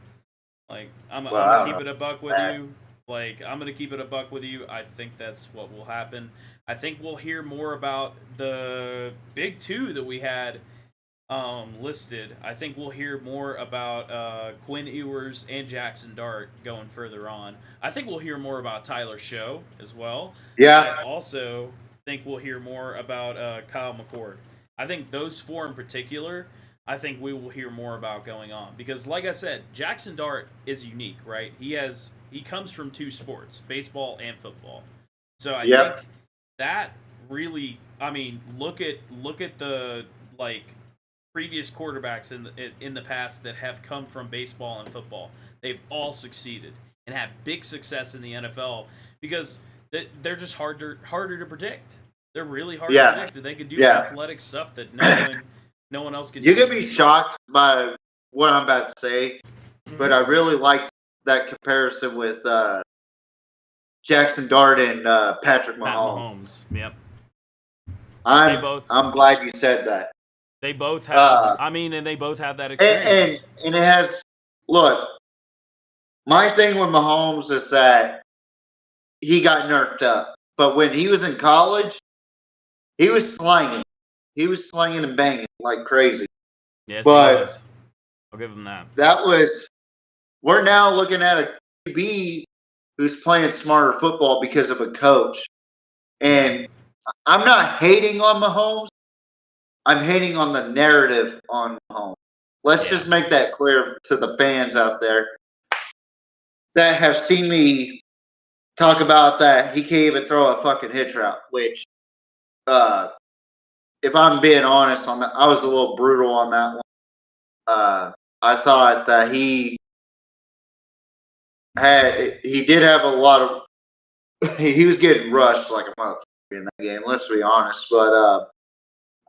Like, I'm gonna keep it a buck with you. Like, I'm gonna keep it a buck with you. I think that's what will happen. I think we'll hear more about the big 2 that we had listed. I think we'll hear more about Quinn Ewers and Jackson Dart going further on. I think we'll hear more about Tyler Show as well. Yeah. I also think we'll hear more about Kyle McCord. I think those 4 in particular, I think we will hear more about going on. Because like I said, Jackson Dart is unique, right? He comes from 2 sports, baseball and football. So I think that really, I mean, look at the like previous quarterbacks in the past that have come from baseball and football. They've all succeeded and had big success in the NFL because they're just harder to predict. They're really hard to predict. They could do athletic stuff that no one else can do. You're gonna be shocked by what I'm about to say, but I really like that comparison with Jackson Dart and Patrick Mahomes. Yep. I'm glad you said that. They both have. And they both have that experience. And it has. Look, my thing with Mahomes is that he got nerfed up, but when he was in college, he was slanging. He was slinging and banging like crazy. Yes, but he was. I'll give him that. We're now looking at a QB who's playing smarter football because of a coach. And I'm not hating on Mahomes. I'm hating on the narrative on Mahomes. Let's just make that clear to the fans out there that have seen me talk about that he can't even throw a fucking hitch route, which, if I'm being honest on that, I was a little brutal on that one. I thought that he did have a lot of, he was getting rushed like a motherfucker in that game, let's be honest. But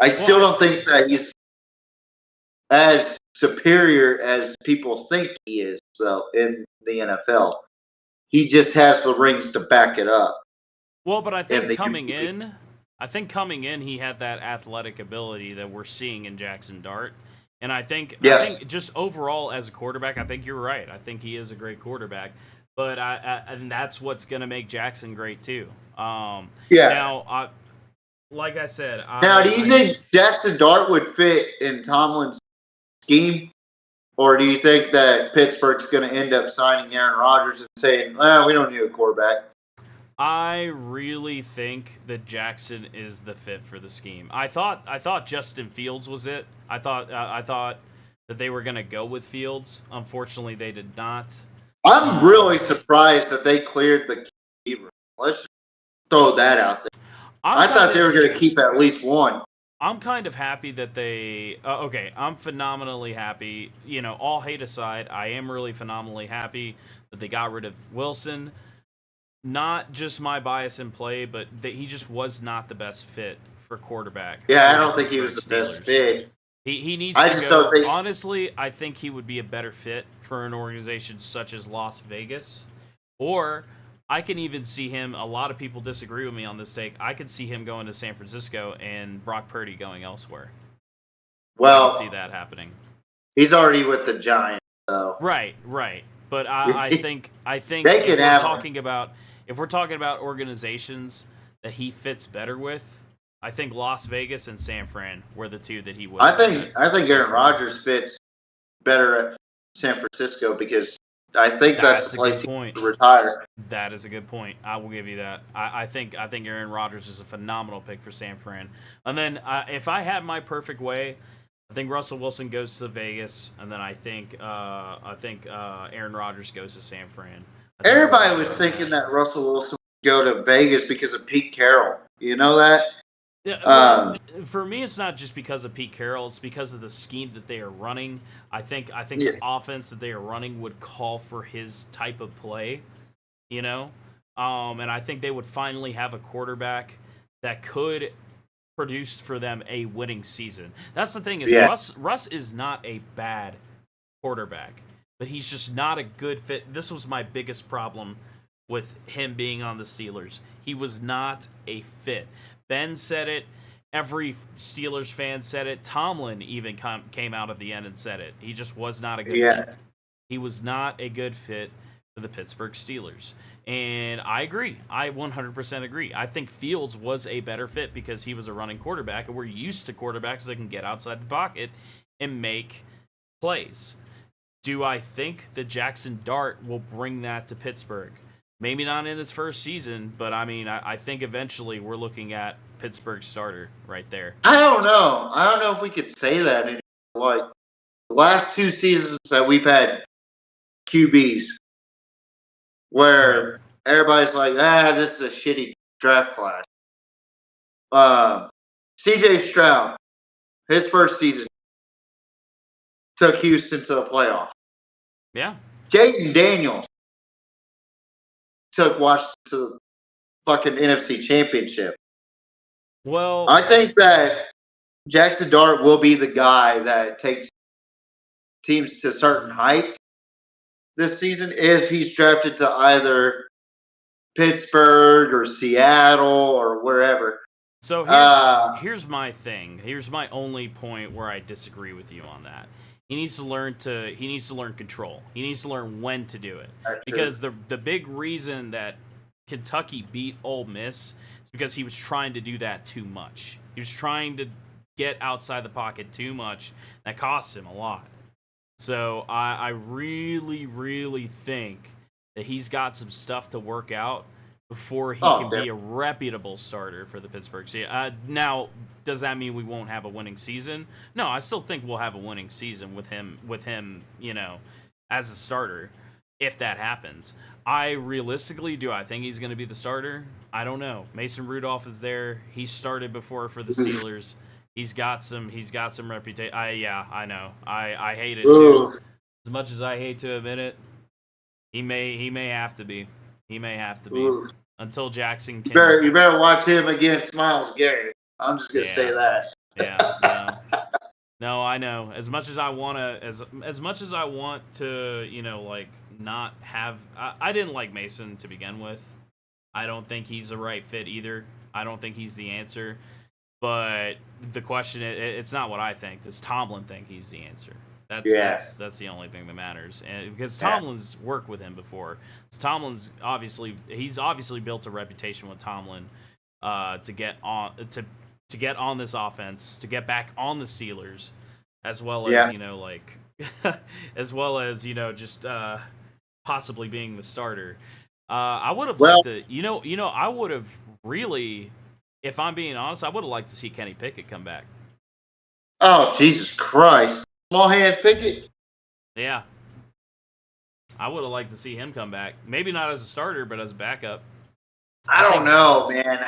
I still don't think that he's as superior as people think he is, so in the NFL. He just has the rings to back it up. Well, but I think coming in, he had that athletic ability that we're seeing in Jackson Dart. And I think just overall as a quarterback, I think you're right. I think he is a great quarterback. But and that's what's going to make Jackson great too. Now, like I said, do you think Jackson Dart would fit in Tomlin's scheme? Or do you think that Pittsburgh's going to end up signing Aaron Rodgers and saying, well, we don't need a quarterback? I really think that Jackson is the fit for the scheme. I thought Justin Fields was it. I thought that they were going to go with Fields. Unfortunately, they did not. I'm really surprised that they cleared the QB room. Let's just throw that out there. I thought they were going to keep at least one. I'm kind of happy that they I'm phenomenally happy. You know, all hate aside, I am really phenomenally happy that they got rid of Wilson. Not just my bias in play, but that he just was not the best fit for quarterback. Yeah, I don't think he was the best fit. He needs to go. Honestly, I think he would be a better fit for an organization such as Las Vegas. Or I can even see him, a lot of people disagree with me on this take, I could see him going to San Francisco and Brock Purdy going elsewhere. Well, I can see that happening. He's already with the Giants, so Right. But I think They if can we're have talking about organizations that he fits better with, I think Las Vegas and San Fran were the two that he would. I think best Aaron with. Rodgers fits better at San Francisco because I think that's the a place good he point. to retire. That is a good point. I will give you that. I think Aaron Rodgers is a phenomenal pick for San Fran. And then if I had my perfect way, I think Russell Wilson goes to Vegas, and then I think Aaron Rodgers goes to San Fran. Everybody was thinking that Russell Wilson would go to Vegas because of Pete Carroll. You know that? Yeah, well, for me, it's not just because of Pete Carroll. It's because of the scheme that they are running. I think Yeah. the offense that they are running would call for his type of play, you know. And I think they would finally have a quarterback that could produce for them a winning season. That's the thing is Yeah. Russ is not a bad quarterback, but he's just not a good fit. This was my biggest problem with him being on the Steelers. He was not a fit. Ben said it. Every Steelers fan said it. Tomlin even came out at the end and said it. He just was not a good fit. He was not a good fit for the Pittsburgh Steelers. And I agree. I 100% agree. I think Fields was a better fit because he was a running quarterback, and we're used to quarterbacks that can get outside the pocket and make plays. Do I think that Jackson Dart will bring that to Pittsburgh? Maybe not in his first season, but I mean, I think eventually we're looking at Pittsburgh starter right there. I don't know. I don't know if we could say that anymore. Like the last 2 seasons that we've had QBs where everybody's like, this is a shitty draft class. CJ Stroud, his first season, took Houston to the playoff. Yeah. Jayden Daniels took Washington to the fucking NFC Championship. Well, I think that Jackson Dart will be the guy that takes teams to certain heights this season if he's drafted to either Pittsburgh or Seattle or wherever. so here's my thing. Here's my only point where I disagree with you on that. He needs to learn control. He needs to learn when to do it. Because the big reason that Kentucky beat Ole Miss is because he was trying to do that too much. He was trying to get outside the pocket too much. That cost him a lot. So I really, really think that he's got some stuff to work out before he can be a reputable starter for the Pittsburgh Steelers. Now, does that mean we won't have a winning season? No, I still think we'll have a winning season with him, you know, as a starter, if that happens. I think he's going to be the starter? I don't know. Mason Rudolph is there. He started before for the Steelers. He's got some reputation. I know. I hate it too. As much as I hate to admit it, he may have to be. He may have to be until Jackson can. You better watch him against Myles Garrett. I'm just gonna say that. Yeah. No, I know. As much as I want to, you know, like not have. I didn't like Mason to begin with. I don't think he's the right fit either. I don't think he's the answer. But the question it's not what I think. Does Tomlin think he's the answer? That's the only thing that matters, and because Tomlin's worked with him before, so he's obviously built a reputation with Tomlin to get on this offense, to get back on the Steelers, as well as as well as just possibly being the starter. I would have liked to, I would have really, if I'm being honest, I would have liked to see Kenny Pickett come back. Oh Jesus Christ! Small hands Pickett. Yeah. I would have liked to see him come back. Maybe not as a starter, but as a backup. I don't know, man.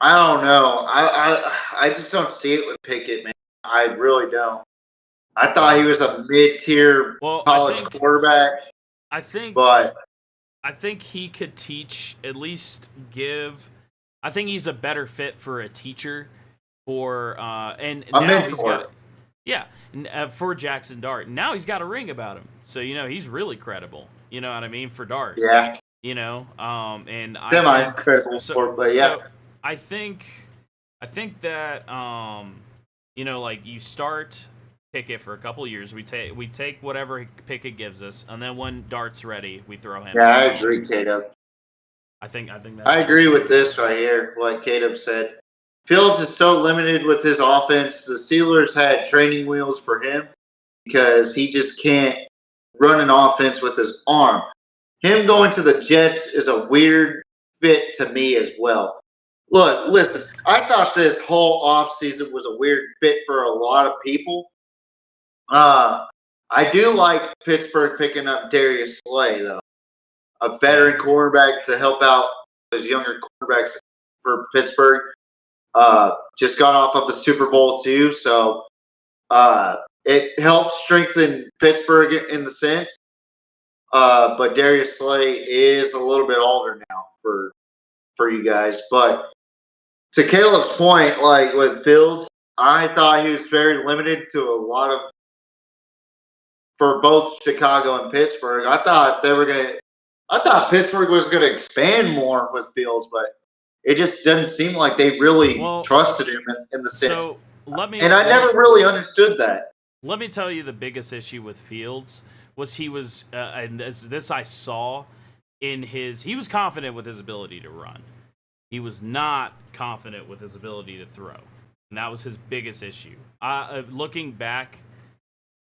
I don't know. I just don't see it with Pickett, man. I really don't. I thought he was a mid-tier college quarterback. I think he could teach, at least give. I think he's a better fit for a teacher for and a now mentor. He's got for Jackson Dart. Now he's got a ring about him, so he's really credible. You know what I mean, for Dart. Yeah. And Semi-credible, but yeah. So I think that like you start Pickett for a couple years. We take whatever Pickett gives us, and then when Dart's ready, we throw him. Yeah, I agree, Caleb. I think that's. I agree with this right here. What Caleb said. Fields is so limited with his offense. The Steelers had training wheels for him because he just can't run an offense with his arm. Him going to the Jets is a weird fit to me as well. Look, listen, I thought this whole offseason was a weird fit for a lot of people. I do like Pittsburgh picking up Darius Slay, though. A veteran quarterback to help out those younger quarterbacks for Pittsburgh. Just got off of a Super Bowl, too, so it helps strengthen Pittsburgh in the sense. But Darius Slay is a little bit older now for you guys. But to Caleb's point, like with Fields, I thought he was very limited to a lot of for both Chicago and Pittsburgh. I thought Pittsburgh was gonna expand more with Fields, but it just didn't seem like they really trusted him in the sense. So I never really understood that. Let me tell you the biggest issue with Fields was he was, and this I saw in he was confident with his ability to run. He was not confident with his ability to throw. And that was his biggest issue. Looking back,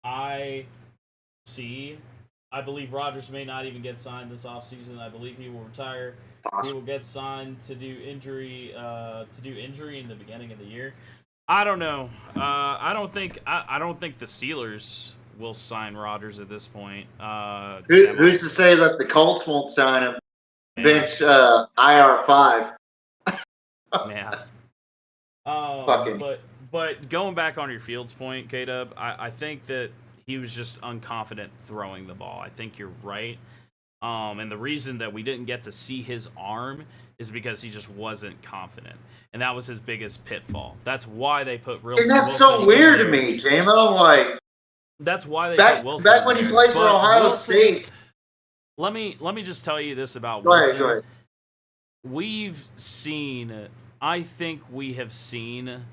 I believe Rodgers may not even get signed this offseason. I believe he will retire. He will get signed to do injury in the beginning of the year. I don't know. I don't think the Steelers will sign Rodgers at this point. Who's to say that the Colts won't sign him? Bench IR5. Yeah. But going back on your Fields point, K-Dub, I think that he was just unconfident throwing the ball. I think you're right. And the reason that we didn't get to see his arm is because he just wasn't confident. And that was his biggest pitfall. That's why they put Wilson. And that's so weird to me, J-Mo. Like, that's why they put Wilson. Back when he played for Ohio State. Let me just tell you this about Wilson. Go ahead. I think we have seen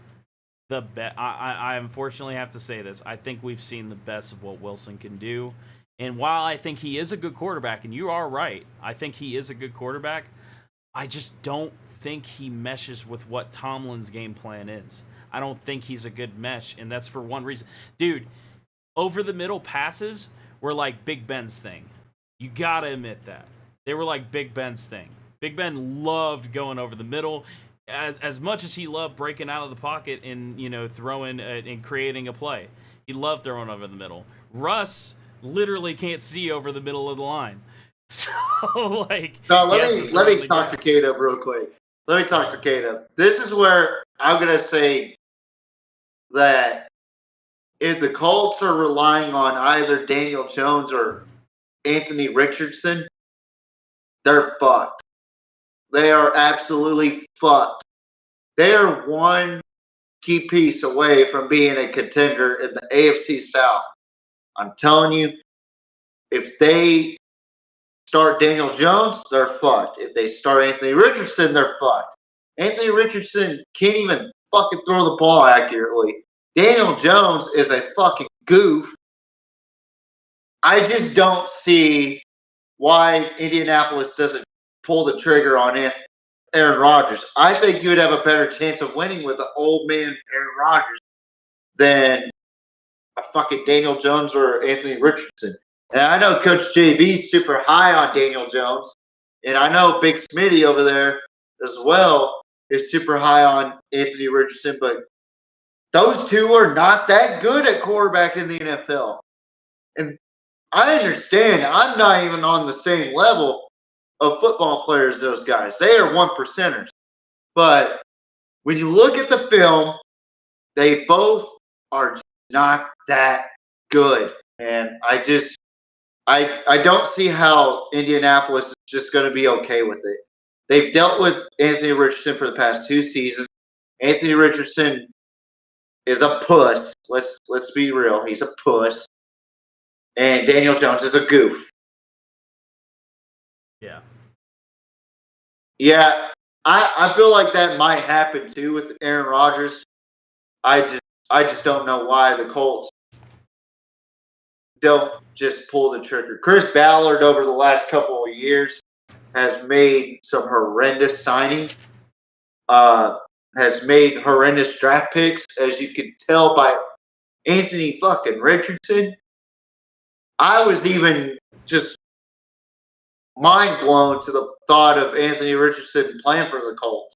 the best. I unfortunately have to say this. I think we've seen the best of what Wilson can do. And while I think he is a good quarterback, and you are right, I think he is a good quarterback, I just don't think he meshes with what Tomlin's game plan is. I don't think he's a good mesh, and that's for one reason. Dude, over the middle passes were like Big Ben's thing. You gotta admit that. They were like Big Ben's thing. Big Ben loved going over the middle. As much as he loved breaking out of the pocket and, throwing and creating a play. He loved throwing over the middle. Russ literally can't see over the middle of the line. So, let me talk to K-Dub real quick. Let me talk to K-Dub. This is where I'm going to say that if the Colts are relying on either Daniel Jones or Anthony Richardson, they're fucked. They are absolutely fucked. They are one key piece away from being a contender in the AFC South. I'm telling you, if they start Daniel Jones, they're fucked. If they start Anthony Richardson, they're fucked. Anthony Richardson can't even fucking throw the ball accurately. Daniel Jones is a fucking goof. I just don't see why Indianapolis doesn't pull the trigger on Aaron Rodgers. I think you would have a better chance of winning with an old man Aaron Rodgers than a fucking Daniel Jones or Anthony Richardson. And I know Coach JB's super high on Daniel Jones, and I know Big Smitty over there as well is super high on Anthony Richardson, but those two are not that good at quarterback in the NFL. And I understand I'm not even on the same level of football players, those guys. They are 1%ers. But when you look at the film, they both are not that good. And I don't see how Indianapolis is just going to be okay with it. They've dealt with Anthony Richardson for the past 2 seasons. Anthony Richardson is a puss. Let's be real. He's a puss. And Daniel Jones is a goof. Yeah. Yeah, I feel like that might happen too with Aaron Rodgers. I just don't know why the Colts don't just pull the trigger. Chris Ballard over the last couple of years has made some horrendous signings. Has made horrendous draft picks, as you could tell by Anthony fucking Richardson. I was even just mind blown to the thought of Anthony Richardson playing for the Colts.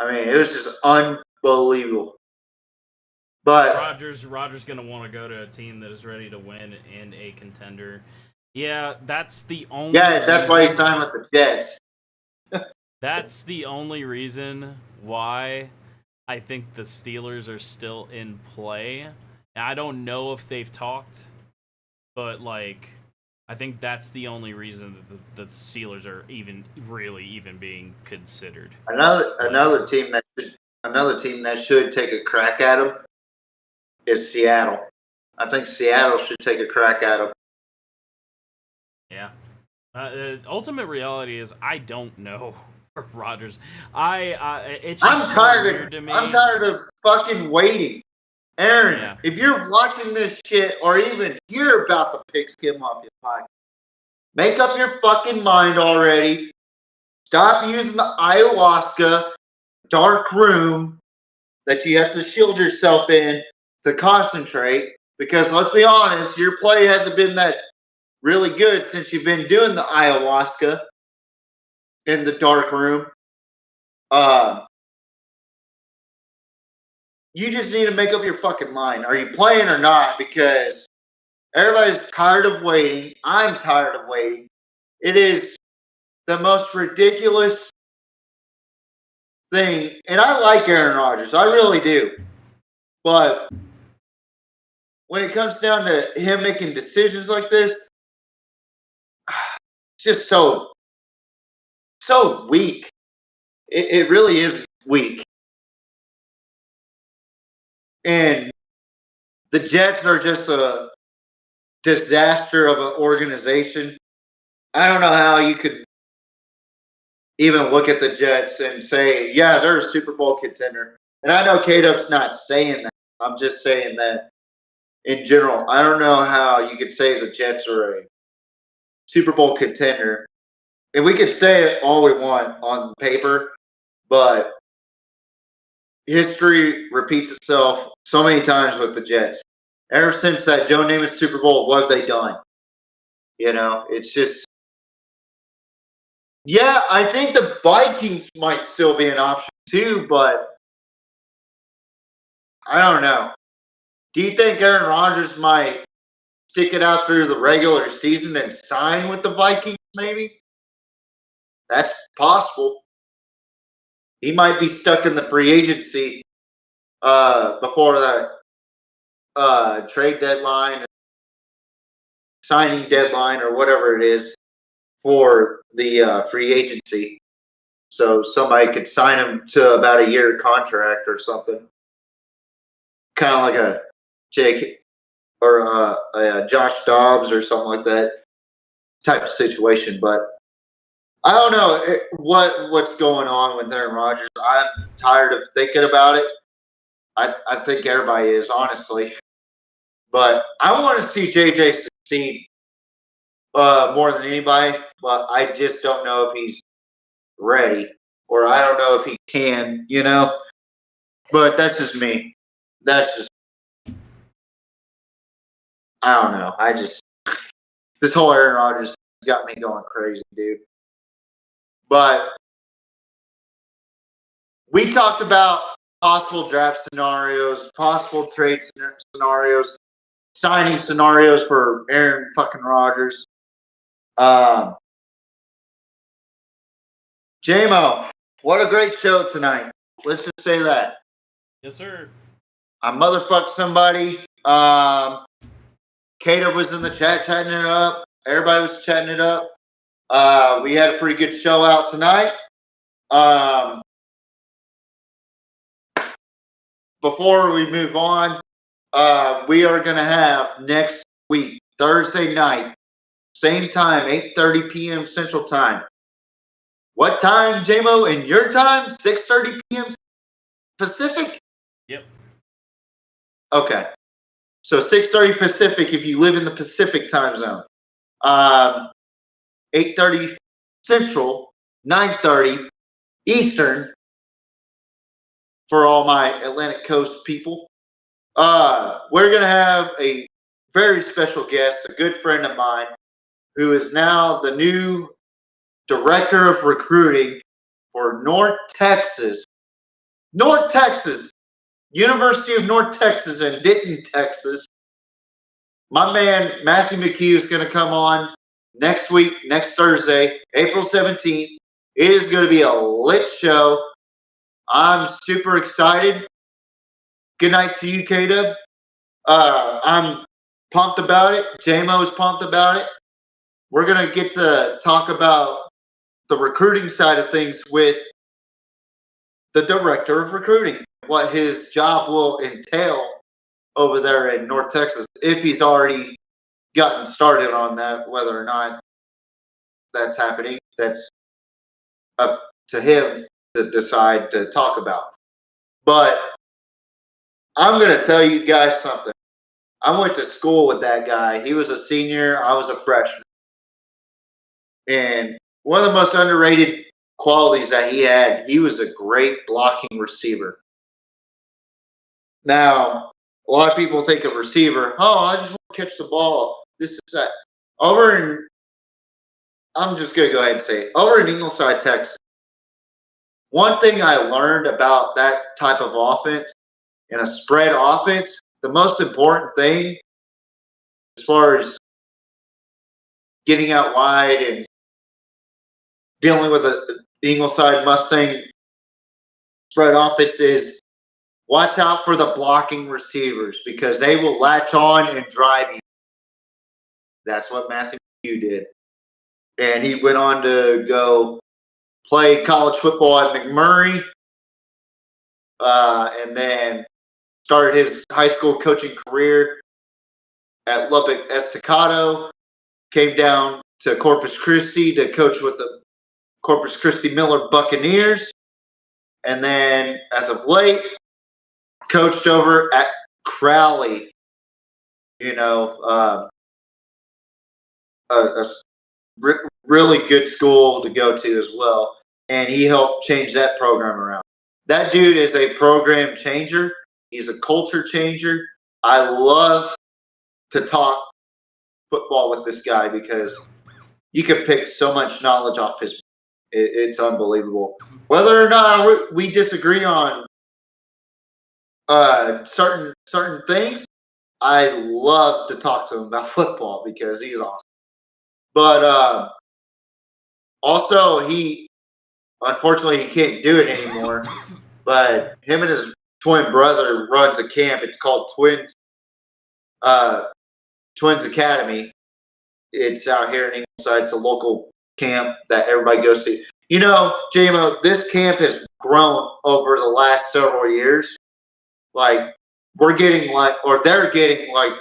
I mean, it was just unbelievable. But Rodgers gonna want to go to a team that is ready to win and a contender. Yeah, that's the only. yeah, that's why he signed with the Jets. That's the only reason why I think the Steelers are still in play. And I don't know if they've talked, but like, I think that's the only reason that the Steelers are even being considered. Another team that should take a crack at him is Seattle. I think Seattle should take a crack at him. Yeah. The ultimate reality is I don't know for Rodgers. It's just weird to me. I'm tired of fucking waiting. Aaron, Yeah. if you're watching this shit or even hear about the pigskin off your pocket, make up your fucking mind already. Stop using the ayahuasca dark room that you have to shield yourself in to concentrate. Because let's be honest, your play hasn't been that really good since you've been doing the ayahuasca in the dark room. You just need to make up your fucking mind. Are you playing or not? Because everybody's tired of waiting. I'm tired of waiting. It is the most ridiculous thing. And I like Aaron Rodgers. I really do. But when it comes down to him making decisions like this, it's just so weak. It really is weak. And the Jets are just a disaster of an organization. I don't know how you could even look at the Jets and say, yeah, they're a Super Bowl contender. And I know K-Dub's not saying that. I'm just saying that in general. I don't know how you could say the Jets are a Super Bowl contender. And we could say it all we want on paper, but history repeats itself so many times with the Jets. Ever since that Joe Namath Super Bowl, what have they done? You know, it's just... Yeah, I think the Vikings might still be an option too, but I don't know. Do you think Aaron Rodgers might stick it out through the regular season and sign with the Vikings maybe? That's possible. He might be stuck in the free agency before that trade deadline, signing deadline, or whatever it is for the free agency. So somebody could sign him to about a year contract or something. Kind of like a Jake or a Josh Dobbs or something like that type of situation. But I don't know what's going on with Aaron Rodgers. I'm tired of thinking about it. I think everybody is, honestly. But I want to see JJ succeed more than anybody. But I just don't know if he's ready, or I don't know if he can, you know. But that's just me. That's just, I don't know. This whole Aaron Rodgers has got me going crazy, dude. But we talked about possible draft scenarios, possible trade scenarios, signing scenarios for Aaron fucking Rodgers. J-Mo, what a great show tonight. Let's just say that. Yes, sir. I motherfucked somebody. Kato was in the chat chatting it up. Everybody was chatting it up. We had a pretty good show out tonight. Before we move on, we are going to have next week, Thursday night, same time, 8:30 p.m. Central Time. What time, J-Mo, in your time? 6:30 p.m. Pacific? Yep. Okay. So 6:30 Pacific if you live in the Pacific time zone. 8:30 Central, 9:30 Eastern for all my Atlantic Coast people. We're going to have a very special guest, a good friend of mine, who is now the new director of recruiting for North Texas. North Texas, University of North Texas in Denton, Texas. My man, Matthew McHugh, is going to come on next week, next Thursday, April 17th. It is going to be a lit show. I'm super excited. Good night to you, K-Dub. I'm pumped about it. J-Mo is pumped about it. We're going to get to talk about the recruiting side of things with the director of recruiting, what his job will entail over there in North Texas, if he's already gotten started on that, whether or not that's happening, that's up to him to decide to talk about. But I'm going to tell you guys something. I went to school with that guy. He was a senior. I was a freshman. And one of the most underrated qualities that he had, he was a great blocking receiver. Now, a lot of people think of receiver, oh, I just want to catch the ball. This is that. I'm just going to go ahead and say it. Over in Ingleside, Texas, one thing I learned about that type of offense, in a spread offense, the most important thing as far as getting out wide and dealing with the Ingleside Mustang spread offense is watch out for the blocking receivers because they will latch on and drive you. That's what Matthew did. And he went on to go play college football at McMurray and then started his high school coaching career at Lubbock Estacado, came down to Corpus Christi to coach with the Corpus Christi Miller Buccaneers, and then as of late, coached over at Crowley, a really good school to go to as well, and he helped change that program around. That dude is a program changer. He's a culture changer. I love to talk football with this guy because you can pick so much knowledge off his. It's unbelievable. Whether or not we disagree on certain things, I love to talk to him about football because he's awesome. But also, unfortunately he can't do it anymore. But him and his twin brother runs a camp. It's called Twins Academy. It's out here in Ingleside. It's a local camp that everybody goes to. JMO, this camp has grown over the last several years. Like, they're getting like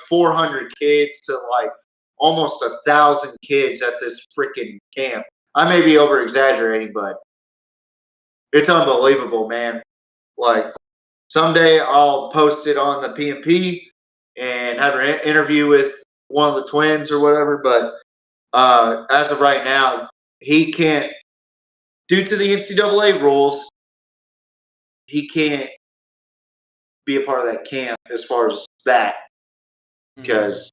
400 kids to like almost 1,000 kids at this freaking camp. I may be over exaggerating, but it's unbelievable, man. Like, someday I'll post it on the PMP and have an interview with one of the twins or whatever. But as of right now, he can't, due to the NCAA rules, he can't be a part of that camp as far as that, because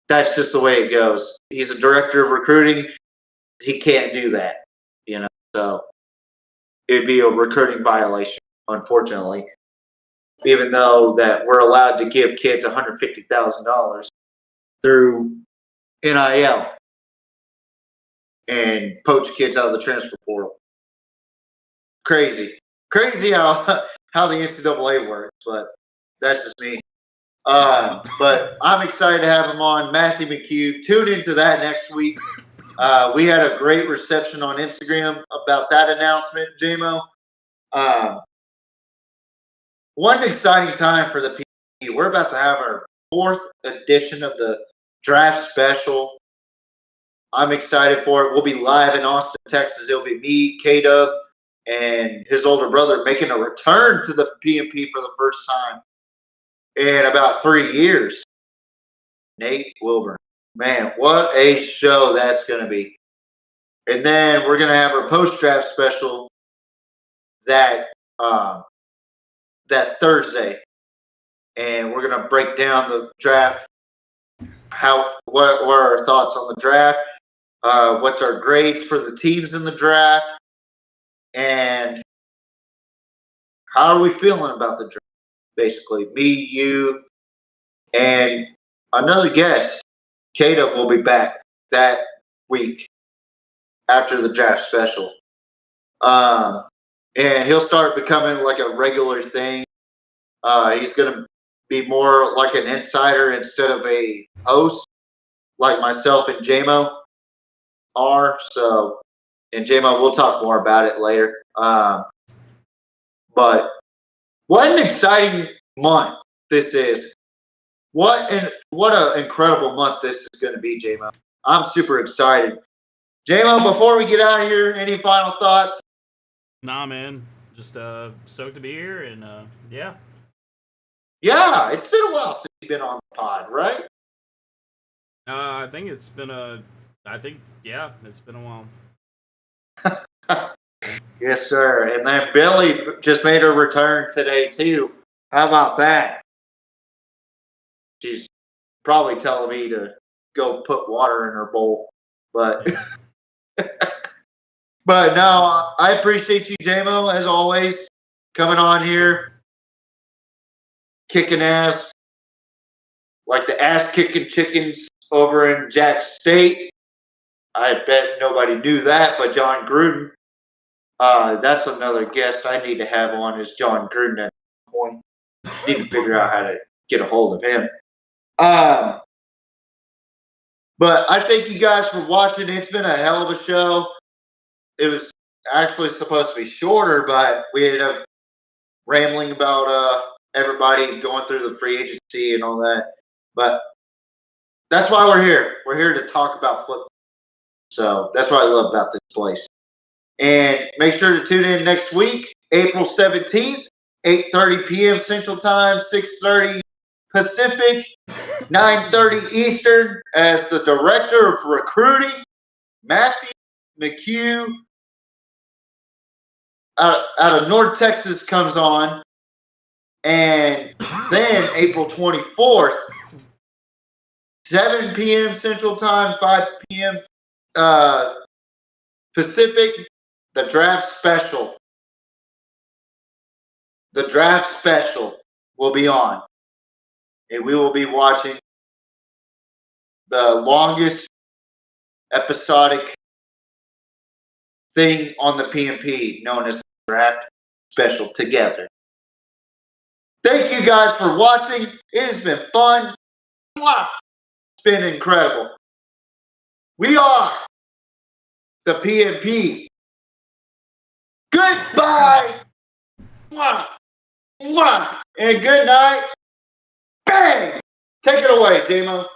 that's just the way it goes. He's a director of recruiting. He can't do that, so it'd be a recruiting violation, unfortunately, even though that we're allowed to give kids $150,000 through NIL and poach kids out of the transfer portal. Crazy how the NCAA works, but that's just me. But I'm excited to have him on, Matthew McHugh. Tune into that next week. We had a great reception on Instagram about that announcement, JMO. One exciting time for the PMP. We're about to have our 4th edition of the draft special. I'm excited for it. We'll be live in Austin, Texas. It'll be me, K-Dub, and his older brother making a return to the PMP for the first time in about 3 years. Nate Wilburn. Man, what a show that's going to be. And then we're going to have our post-draft special that that Thursday. And we're going to break down the draft. What are our thoughts on the draft? What's our grades for the teams in the draft? And how are we feeling about the draft? Basically, me, you, and another guest, Kato, will be back that week after the draft special. And he'll start becoming like a regular thing. He's going to be more like an insider instead of a host, like myself and JMO are. So, and JMO, we'll talk more about it later. But what an exciting month this is. What an incredible month this is going to be, JMO. I'm super excited. JMO, before we get out of here, any final thoughts? Nah, man. Just stoked to be here, and yeah. Yeah, it's been a while since you've been on the pod, right? I think it's been it's been a while. Yes, sir. And then Billy just made her return today, too. How about that? She's probably telling me to go put water in her bowl. But but no, I appreciate you, JMO, as always, coming on here, kicking ass, like the ass-kicking chickens over in Jack's State. I bet nobody knew that, but John Gruden. That's another guest I need to have on is John Gruden at some point. Need to figure out how to get a hold of him. But I thank you guys for watching. It's been a hell of a show. It was actually supposed to be shorter, but we ended up rambling about everybody going through the free agency and all that. But that's why we're here. We're here to talk about football. So that's what I love about this place. And make sure to tune in next week, April 17th, 8:30 p.m. Central Time, 6:30 Pacific, 9:30 Eastern, as the Director of Recruiting, Matthew McHugh, out of North Texas, comes on. And then April 24th, 7 p.m. Central Time, 5 p.m. Pacific, the draft special. The draft special will be on. And we will be watching the longest episodic thing on the PMP known as the draft special together. Thank you guys for watching. It has been fun. It's been incredible. We are the PMP. Goodbye. And good night. Bang! Take it away, Demo.